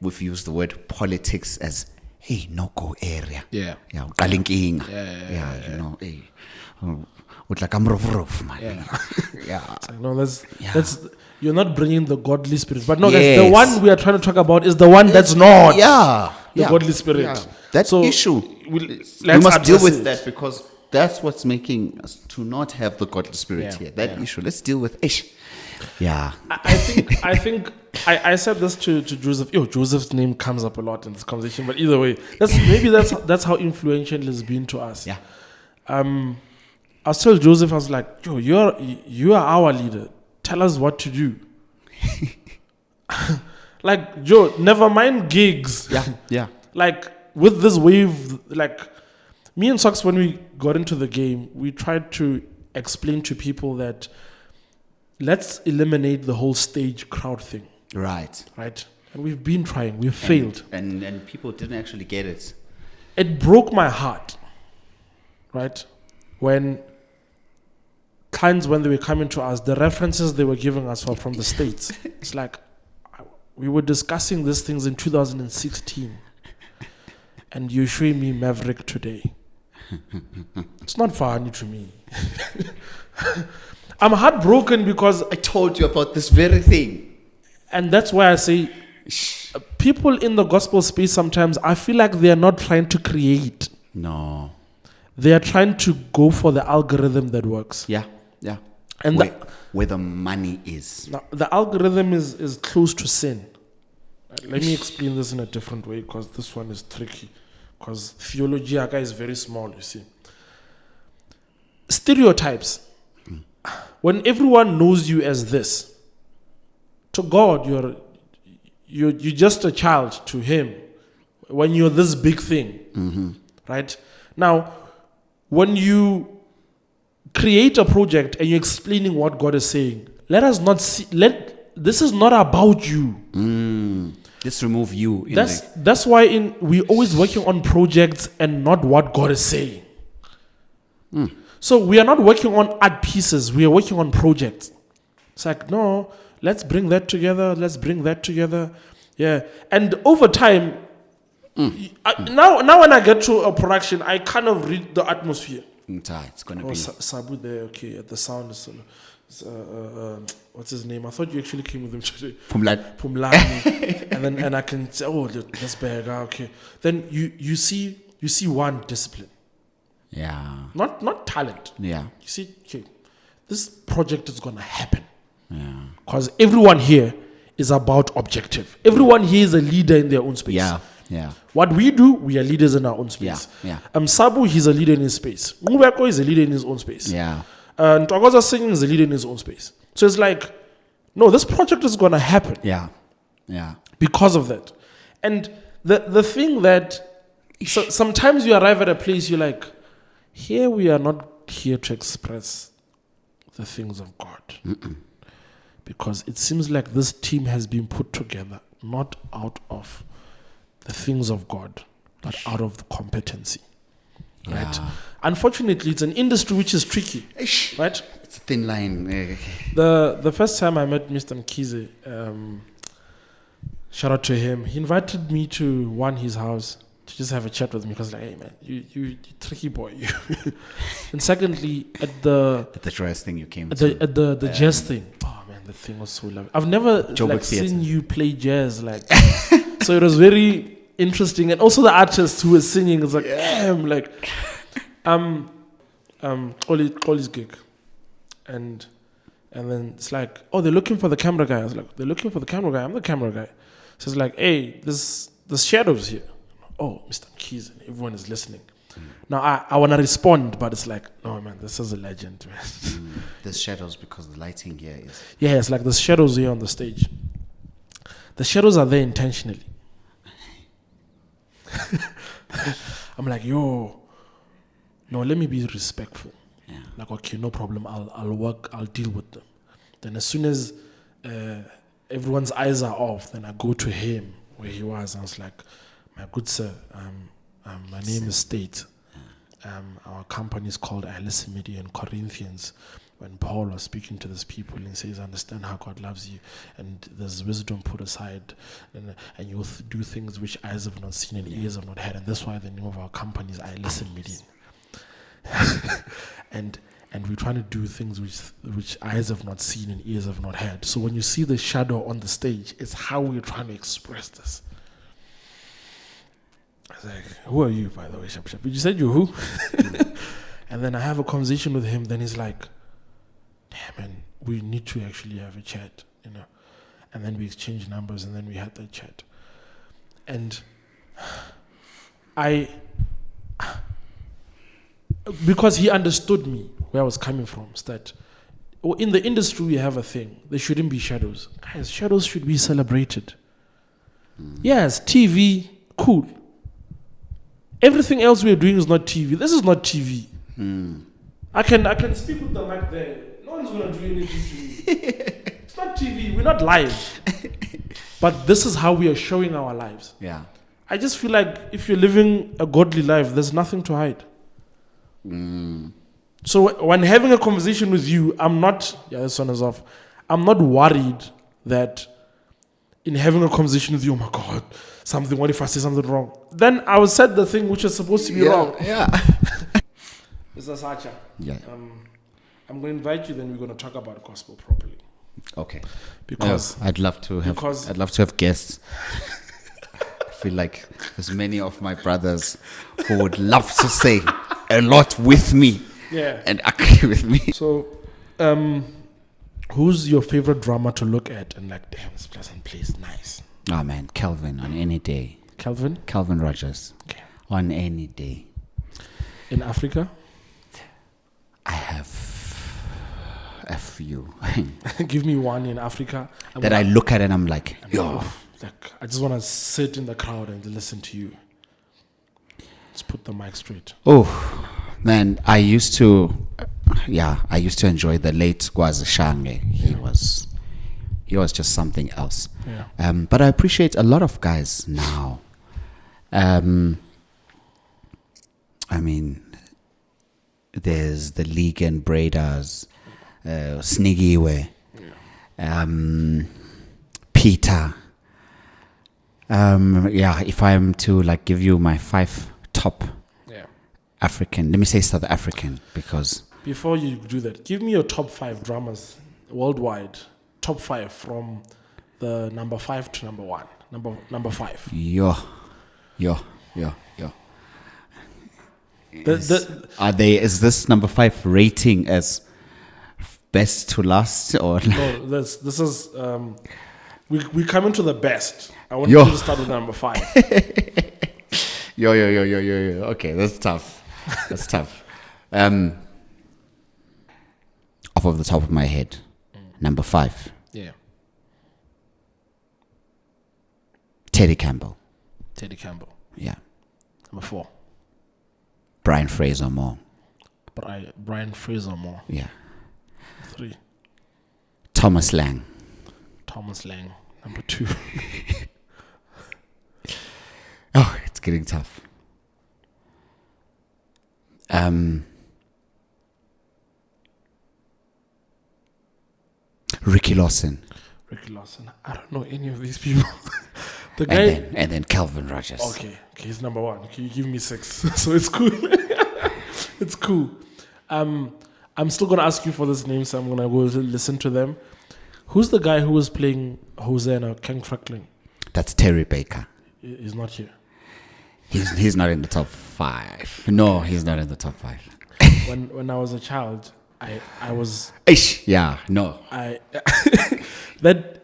we've used the word politics as, hey, no-go area. Yeah. Yeah. Yeah. You know, hey. Like I'm rough, man. Yeah. It's like, no, that's you're not bringing the godly spirit. But no, guys, the one we are trying to talk about is the one that's not the godly spirit. Yeah. That issue. We must deal with that because that's what's making us to not have the godly spirit here. That issue. Let's deal with ish. Yeah. I think I said this to Joseph. Joseph's name comes up a lot in this conversation, but either way, that's how influential it's been to us. Yeah. I was telling Joseph, I was like, you are our leader. Tell us what to do. Like, Joe, never mind gigs. Yeah. Like, with this wave, like, me and Socks, when we got into the game, we tried to explain to people that let's eliminate the whole stage crowd thing. Right. And we've been trying. We've failed. And people didn't actually get it. It broke my heart. Right? When clients, when they were coming to us, the references they were giving us were from the States. It's like, we were discussing these things in 2016. And you're showing me Maverick today. It's not funny to me. I'm heartbroken because I told you about this very thing. And that's why I say people in the gospel space sometimes, I feel like they are not trying to create. No. They are trying to go for the algorithm that works. Yeah. And where the money is. Now, the algorithm is close to sin. Let me explain this in a different way because this one is tricky. Because theology is very small, you see. Stereotypes. When everyone knows you as this, to God, you're just a child to him. When you're this big thing, right? Now, when you create a project and you're explaining what God is saying, let us not see. This is not about you. Let's remove you. That's why we're always working on projects and not what God is saying. So we are not working on art pieces. We are working on projects. It's like, no, let's bring that together. Let's bring that together. Yeah. And over time, now when I get to a production, I kind of read the atmosphere. It's going to be... Sabu there, okay, at the sound. What's his name? I thought you actually came with him today. Pumlani. and I can say, that's bad. Okay. Then you see one discipline. Yeah. Not talent. Yeah. You see, okay, this project is gonna happen. Yeah. Because everyone here is about objective. Everyone here is a leader in their own space. Yeah. Yeah. What we do, we are leaders in our own space. Yeah. Sabu, he's a leader in his space. Ngubeko is a leader in his own space. Yeah. Ntokoza singing is a leader in his own space. So it's like, no, this project is going to happen. Yeah. Yeah. Because of that. And the thing that, so sometimes you arrive at a place, you're like, here we are not here to express the things of God. Because it seems like this team has been put together not out of the things of God, but out of the competency. Right? Yeah. Unfortunately, it's an industry which is tricky. Right? It's a thin line. The first time I met Mr. Mkhize, shout out to him, he invited me to his house to just have a chat with me because like, hey man, you tricky boy. And secondly, at the jazz thing you came at to. the jazz thing. Oh man, the thing was so lovely. I've never like, seen you play jazz like so it was very interesting. And also the artist who was singing is like, damn, like Oli's gig. And then it's like, oh, they're looking for the camera guy. I was like, they're looking for the camera guy. I'm the camera guy. So it's like, hey, there's shadows here. Oh, Mr. Mkhize, everyone is listening. Now I want to respond, but it's like, no man, this is a legend, man. There's shadows because the lighting here is. Yeah, it's like there's shadows here on the stage. The shadows are there intentionally. I'm like, yo, no, let me be respectful. Yeah. Like, okay, no problem. I'll deal with them. Then as soon as everyone's eyes are off, then I go to him where he was. And I was like, my good sir, my name is State. Our company is called I Listen Media in Corinthians. When Paul was speaking to these people and says, understand how God loves you, and there's wisdom put aside, and you'll do things which eyes have not seen and ears have not heard. And that's why the name of our company is I Listen Media. and we're trying to do things which eyes have not seen and ears have not heard. So when you see the shadow on the stage, it's how we're trying to express this. I was like, who are you, by the way, Shap? You said you're who? And then I have a conversation with him. Then he's like, damn, man, we need to actually have a chat, you know. And then we exchanged numbers, and then we had that chat. And because he understood me, where I was coming from, is that in the industry we have a thing. There shouldn't be shadows. Guys, shadows should be celebrated. Yes, TV, cool. Everything else we're doing is not TV. This is not TV. I can speak with the mic there. No one's going to do anything to me. It's not TV. We're not live. But this is how we are showing our lives. Yeah. I just feel like if you're living a godly life, there's nothing to hide. So when having a conversation with you, this one is off. I'm not worried that in having a conversation with you, oh my God, what if I say something wrong? Then I will say the thing which is supposed to be wrong. Yeah. Mr. Satsha, Yeah. I'm going to invite you, then we're going to talk about gospel properly. Okay. Because I'd love to have guests. I feel like there's many of my brothers who would love to say a lot with me. Yeah. And agree with me. So, who's your favorite drummer to look at and like, damn, this person plays nice? Oh man, Calvin on any day. Calvin Rogers. Okay. On any day. In Africa? I have a few. Give me one in Africa. I look at and I'm like, yo. Like, I just want to sit in the crowd and listen to you. Let's put the mic straight. Oh, man, I used to enjoy the late Gwazi Shange. He was just something else. Yeah. But I appreciate a lot of guys now. I mean, there's the League and Braiders, Snigiwe, Peter. If I'm to like give you my 5 top African, let me say South African, because before you do that, give me your top 5 drummers worldwide. Top 5 from the number 5 to number 1. Number 5. Yo. Is this number 5 rating as best to last or no? This is We come into the best. I want Yo. you to start with number 5. Yo. Okay, that's tough. That's tough. Off of the top of my head, number 5. Yeah. Teddy Campbell. Teddy Campbell. Yeah. Number 4. Brian Fraser Moore. Brian Fraser Moore. Yeah. 3. Thomas Lang. Thomas Lang. Number 2. Oh, it's getting tough. Ricky Lawson. Ricky Lawson. I don't know any of these people. The guy. And then Calvin Rogers. Okay, he's number 1. Can you give me 6? So it's cool. It's cool. I'm still gonna ask you for this name, so I'm gonna go listen to them. Who's the guy who was playing Hosanna, Ken Franklin? That's Terry Baker. He's not here. He's not in the top 5. No, he's not in the top 5. When I was a child, I was Yeah, no. that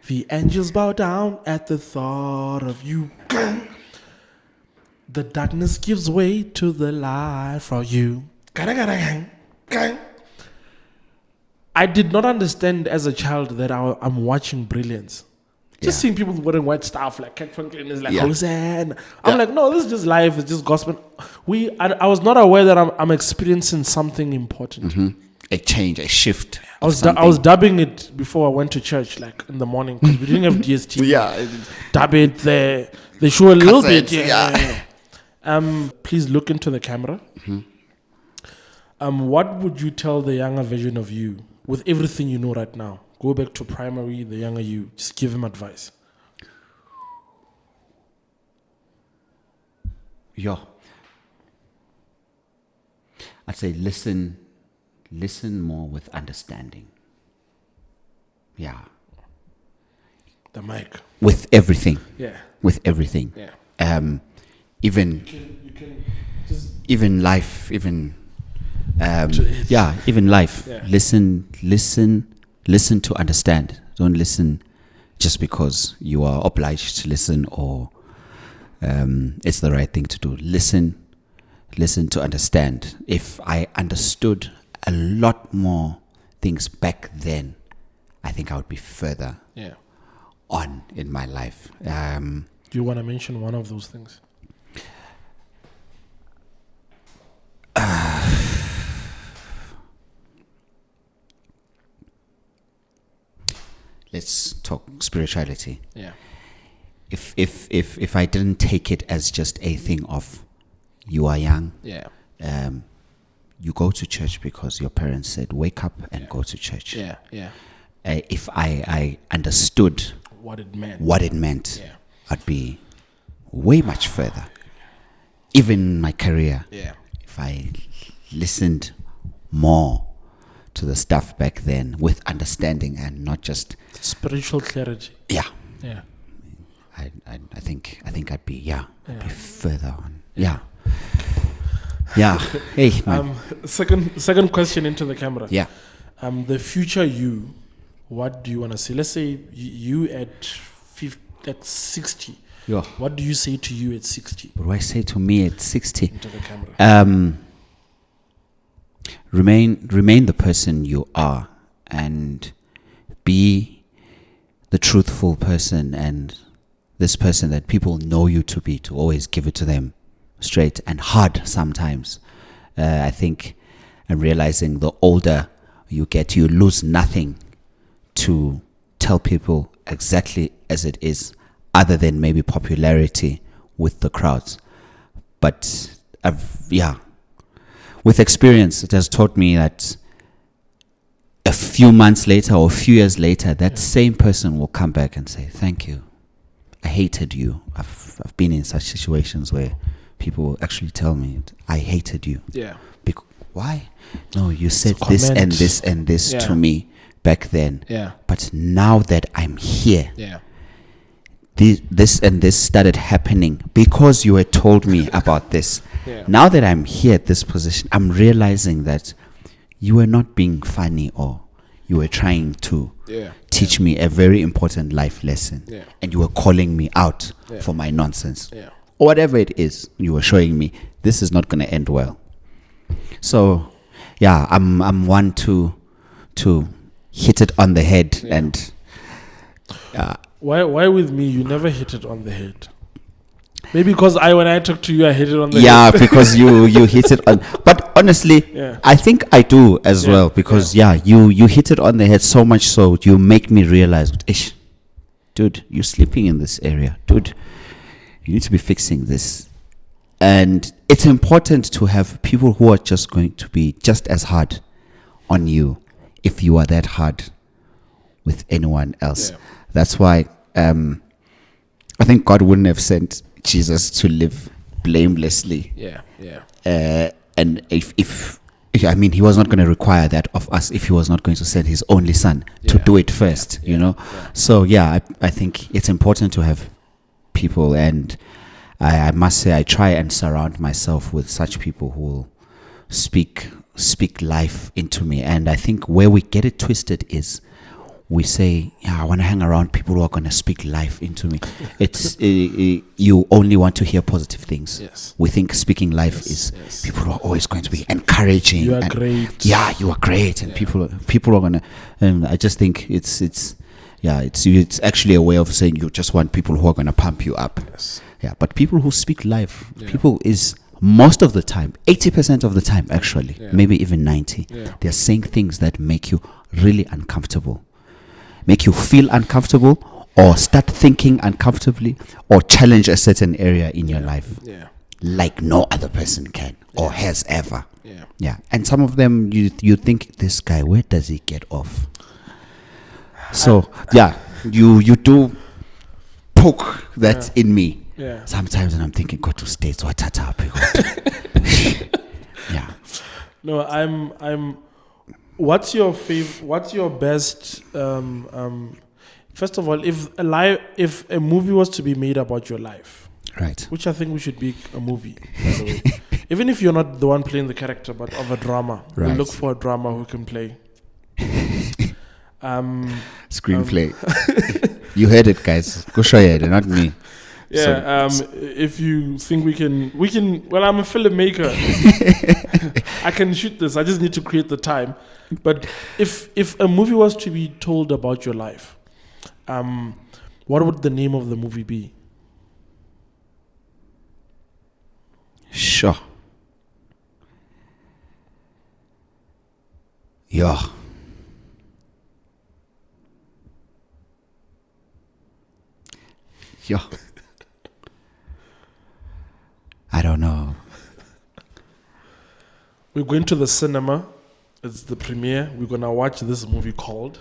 the angels bow down at the thought of you. The darkness gives way to the light for you. I did not understand as a child that I'm watching brilliance. Just seeing people wearing white stuff like Ken Franklin is like Hosanna. I'm like, no, this is just life. It's just gospel. I was not aware that I'm experiencing something important. Mm-hmm. A change, a shift. I was dubbing it before I went to church, like in the morning, because we didn't have DSTV. Yeah. Dub it there. They show a little bit. Cassettes, Yeah. Please look into the camera. Mm-hmm. What would you tell the younger version of you with everything you know right now? Go back to primary, the younger you. Just give him advice. Yeah. I'd say listen more with understanding. Yeah. The mic. With everything. Yeah. With everything. Yeah. Even You can just even life, even even life. Yeah. Listen to understand. Don't listen just because you are obliged to listen or it's the right thing to do. Listen to understand. If I understood a lot more things back then, I think I would be further on in my life. Do you want to mention one of those things? Let's talk spirituality. Yeah. If I didn't take it as just a thing of you are young, you go to church because your parents said wake up and go to church. If I understood what it meant, I'd be way much further. Even my career, if I listened more to the stuff back then with understanding and not just spiritual clarity. Yeah. I think I'd be I'd be further on. Yeah. Hey, man. Second question into the camera. Yeah. The future you, what do you want to see? Let's say you at 60. Yeah. What do you say to you at 60? What do I say to me at 60? Into the camera. Remain the person you are and be the truthful person and this person that people know you to be, to always give it to them straight and hard sometimes. I think I'm realizing the older you get, you lose nothing to tell people exactly as it is, other than maybe popularity with the crowds. But with experience, it has taught me that a few months later or a few years later, that same person will come back and say, thank you. I hated you. I've been in such situations where people will actually tell me, I hated you. Yeah. Why? No, you said this and this and this to me back then. Yeah. But now that I'm here, this and this started happening because you had told me about this. Yeah. Now that I'm here at this position, I'm realizing that you were not being funny or you were trying to Yeah. teach me a very important life lesson. Yeah. And you were calling me out Yeah. for my nonsense. Yeah. Or whatever it is, you were showing me this is not going to end well. So, yeah, I'm one to hit it on the head. Yeah. And Why with me you never hit it on the head? Maybe because when I talk to you I hit it on the head. yeah, because you hit it on. But honestly, Yeah. I think I do as Yeah, well, because you hit it on the head so much so you make me realize, ish, dude, you're sleeping in this area, dude. You need to be fixing this. And it's important to have people who are just going to be just as hard on you if you are that hard with anyone else. Yeah. That's why I think God wouldn't have sent Jesus to live blamelessly. Yeah. Yeah. And if I mean, he was not going to require that of us if he was not going to send his only son to Yeah. do it first, you know. Yeah. So I think it's important to have people, and I must say I try and surround myself with such people who will speak life into me. And I think where we get it twisted is we say, I want to hang around people who are going to speak life into me. It's you only want to hear positive things. Yes. We think speaking life is people who are always going to be encouraging. You are and, great. Yeah, you are great, and people are going to. And I just think it's actually a way of saying you just want people who are going to pump you up. Yes. Yeah, but people who speak life, people is most of the time, 80% of the time actually, maybe even 90, they're saying things that make you really uncomfortable, make you feel uncomfortable, or start thinking uncomfortably, or challenge a certain area in your life like no other person can or has ever. Yeah, and some of them you think, this guy, where does he get off? So you do poke that in me. Yeah. Sometimes, and I'm thinking, go to states, what tata. Yeah. No, I'm. What's your What's your best? First of all, if a movie was to be made about your life, Right. which I think we should be a movie, by the way. Even if you're not the one playing the character, but of a drama, we Right. look for a drama who can play. Screenplay. You heard it, guys. Go show it, not me. Yeah, if you think we can, well, I'm a filmmaker. I can shoot this. I just need to create the time. But if a movie was to be told about your life, what would the name of the movie be? Sure. Yeah. Yeah. I don't know. We're going to the cinema. It's the premiere. We're going to watch this movie called...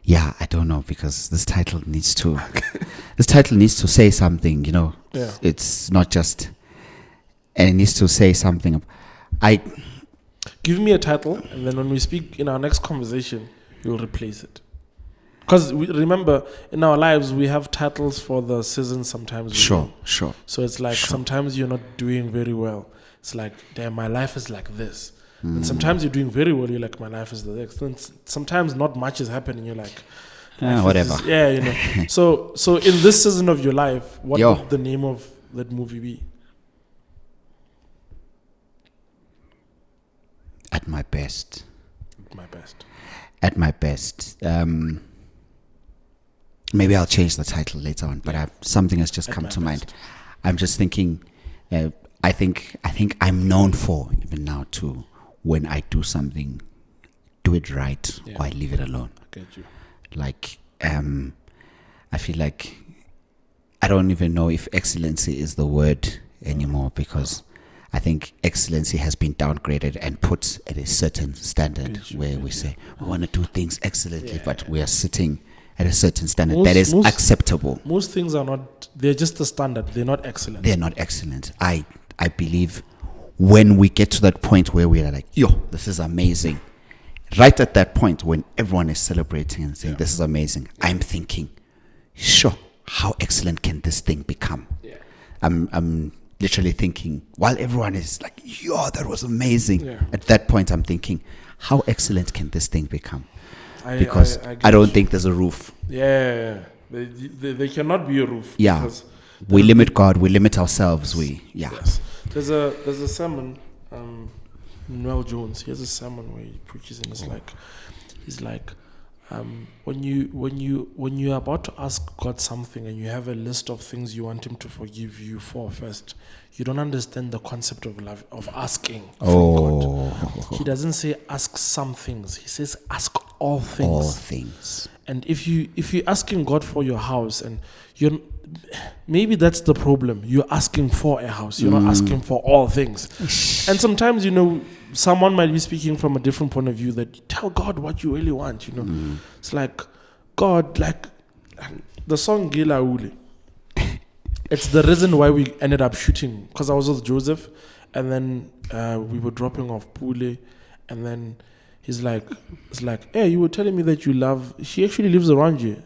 Yeah, I don't know, because this title needs to say something, you know. Yeah. It's not just, and it needs to say something. Give me a title, and then when we speak in our next conversation, you'll replace it. Because remember, in our lives, we have titles for the seasons sometimes. Sure. So it's like sometimes you're not doing very well. It's like, damn, my life is like this. And sometimes you're doing very well, you're like, my life is the next. And sometimes not much is happening, you're like, whatever. you know. So in this season of your life, what would the name of that movie be? At my best. Maybe I'll change the title later on, but something has just come to mind. I'm just thinking, I think I'm known for, even now, to when I do something, do it right, or I leave it alone. I get you. Like, I feel like I don't even know if excellency is the word anymore, because I think excellency has been downgraded and put at a certain standard where we say we want to do things excellently, but we are sitting at a certain standard that is acceptable. Most things are not, they're just the standard. They're not excellent. They're not excellent. I believe when we get to that point where we are like, yo, this is amazing. Right at that point when everyone is celebrating and saying, this is amazing, I'm thinking, sure, how excellent can this thing become? I'm literally thinking, while everyone is like, yo, that was amazing. Yeah. At that point, I'm thinking, how excellent can this thing become? I don't think there's a roof. Yeah. They cannot be a roof. Yeah. Because We limit God, we limit ourselves. Yes. There's a sermon, Noel Jones, he has a sermon where he preaches and he's like, when you're about to ask God something and you have a list of things you want him to forgive you for first, you don't understand the concept of love, of asking from God. He doesn't say ask some things, he says ask all things. All things. And if you're asking God for your house, and maybe that's the problem. You're asking for a house. You're not asking for all things. And sometimes, someone might be speaking from a different point of view, that tell God what you really want, It's like, God, like the song Gila Ule. It's the reason why we ended up shooting, because I was with Joseph, and then we were dropping off Pule, and then it's like, hey, you were telling me that you love, she actually lives around you.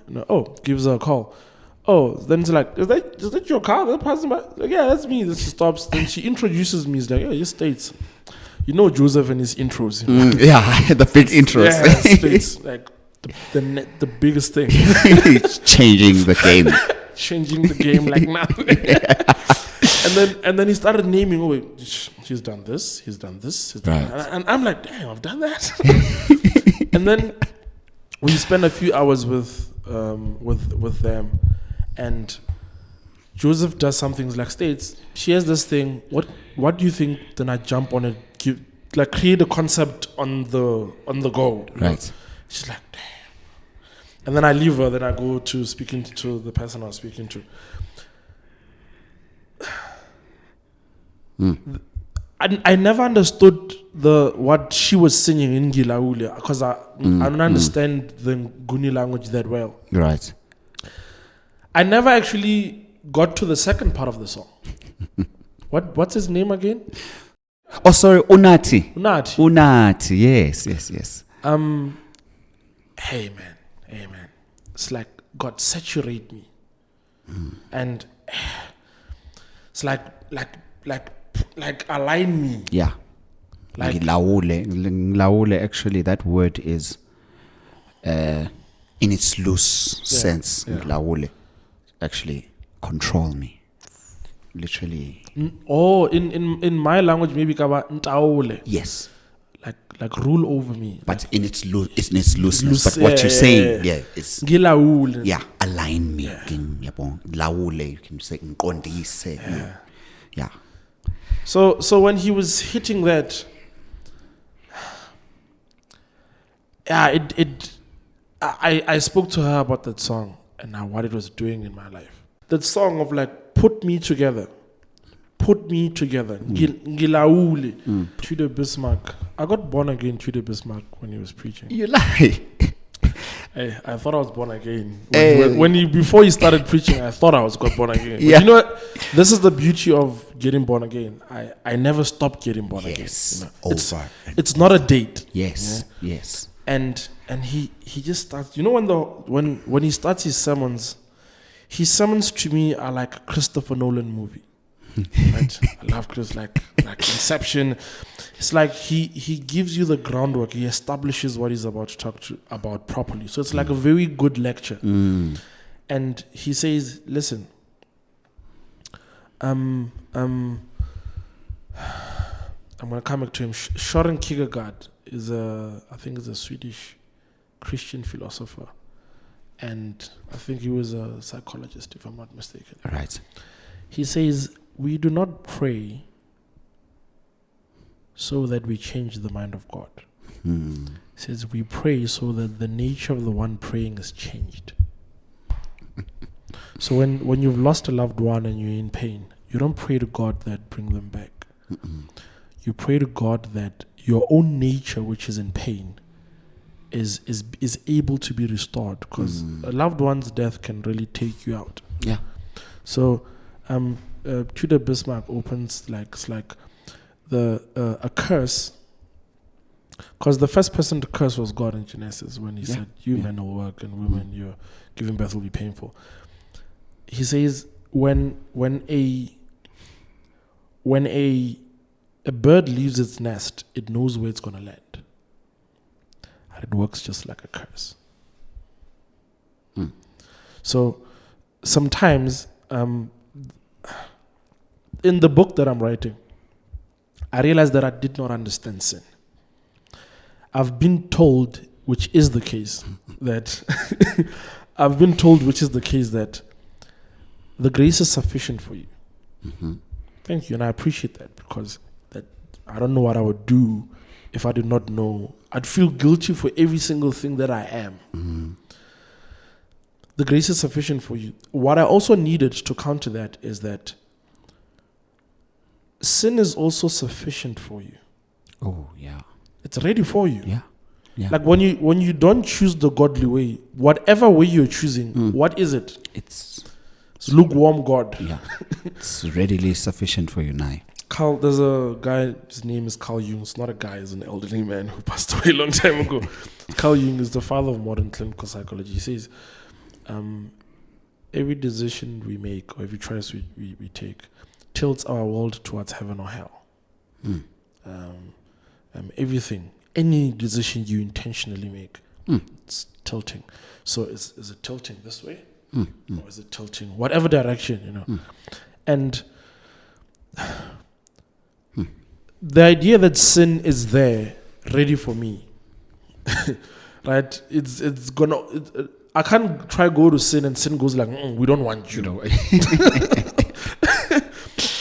Gives her a call. Then it's like, is that your car? That passing by? Like, yeah, that's me. Then she stops. Then she introduces me. It's like, yeah, your states. Joseph and his intros. Yeah, the big intros. Yeah, states. Like the biggest thing. Changing the game. Changing the game like nothing. And then he started naming. She's done this. He's done this. He's done that. And I'm like, damn, I've done that. And then we spend a few hours with them, and Joseph does some things like states. She has this thing. What do you think? Then I jump on it, create a concept on the go. Right. She's like, damn. And then I leave her. Then I go to speaking to the person I was speaking to. I never understood what she was singing in Gilaule, because I don't understand the Nguni language that well. Right. I never actually got to the second part of the song. What's his name again? Oh, sorry, Unati. Unati. Yes. Hey man. It's like God saturate me, and it's like align me. Yeah. Like laule, actually, that word is in its loose sense. Laule, actually, control me. Literally. In my language, maybe kaba ntaule. Yes. Like rule over me. But in its looseness. But what you're saying, is Gilaule. Yeah, align me. Laule, you can say nkondise. Yeah. So when he was hitting that, I spoke to her about that song and what it was doing in my life. That song of like, put me together. Gilaule. Tribbett Bismarck. I got born again, Tribbett Bismarck, when he was preaching. You lie. I thought I was born again. Before he started preaching, I thought I was got born again. But Yeah. you know what? This is the beauty of getting born again. I never stopped getting born again. It's not a date. Yes. And he just starts. When he starts his sermons to me are like a Christopher Nolan movie. Right? I love Chris, like Inception. It's like he gives you the groundwork. He establishes what he's about to talk about properly. So it's like a very good lecture. And he says, listen, I'm gonna come back to him. Søren Kierkegaard is a Swedish Christian philosopher, and I think he was a psychologist, if I'm not mistaken. Right. He says, we do not pray so that we change the mind of God. He says we pray so that the nature of the one praying is changed. So when you've lost a loved one and you're in pain, you don't pray to God that bring them back. You pray to God that your own nature, which is in pain, is able to be restored, because a loved one's death can really take you out. Yeah. So Tribbett Bismarck opens like a curse, because the first person to curse was God in Genesis, when he said, you men will work and women, your giving birth will be painful. He says when a when a bird leaves its nest, it knows where it's going to land. And it works just like a curse. So sometimes, in the book that I'm writing, I realized that I did not understand sin. I've been told, which is the case, that the grace is sufficient for you. Thank you, and I appreciate that, because that I don't know what I would do if I did not know. I'd feel guilty for every single thing that I am. The grace is sufficient for you. What I also needed to counter that is that sin is also sufficient for you. Oh, yeah. It's ready for you. Yeah. Yeah. Like when you don't choose the godly way, whatever way you're choosing, what is it? It's lukewarm God. Yeah. It's readily sufficient for you now. There's a guy, his name is Carl Jung. It's not a guy, he's an elderly man who passed away a long time ago. Carl Jung is the father of modern clinical psychology. He says, every decision we make or every choice we take tilts our world towards heaven or hell. Everything, any decision you intentionally make, it's tilting. So is it tilting this way? Or is it tilting whatever direction, And the idea that sin is there, ready for me, right? It's gonna. I can't try go to sin and sin goes like, we don't want you.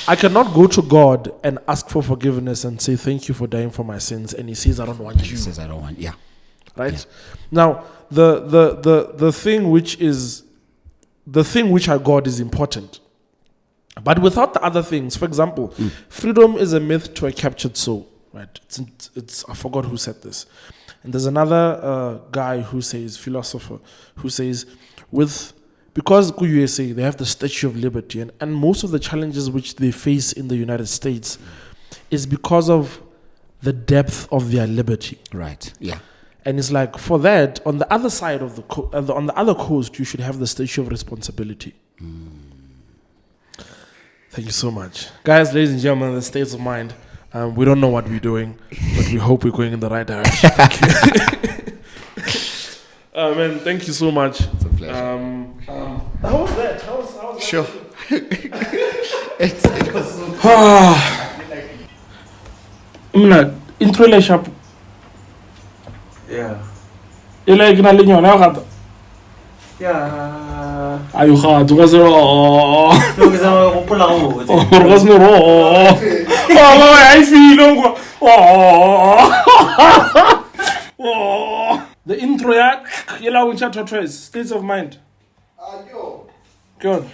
I cannot go to God and ask for forgiveness and say thank you for dying for my sins, and He says I don't want you. He says I don't want. Yeah. Right. Yeah. Now the thing which I got is important. But without the other things, for example, freedom is a myth to a captured soul, right? It's I forgot who said this. And there's another guy philosopher, who says, because USA, they have the Statue of Liberty, and most of the challenges which they face in the United States is because of the depth of their liberty. Right, yeah. And it's like, for that, on the other side of on the other coast, you should have the Statue of Responsibility. Thank you so much. Guys, ladies and gentlemen, the states of mind. We don't know what we're doing, but we hope we're going in the right direction. Thank you. Man, thank you so much. It's a pleasure. How was that? How was that? Sure. It was so intro le sharp. Yeah. Ile kina le nyona ga. Yeah. Ayo ga tsoga se ro. Lo ke sa go pola go. Go se ro. I feel ngo. The intro ya yela uncha tortoise, states of mind. Yo. Good.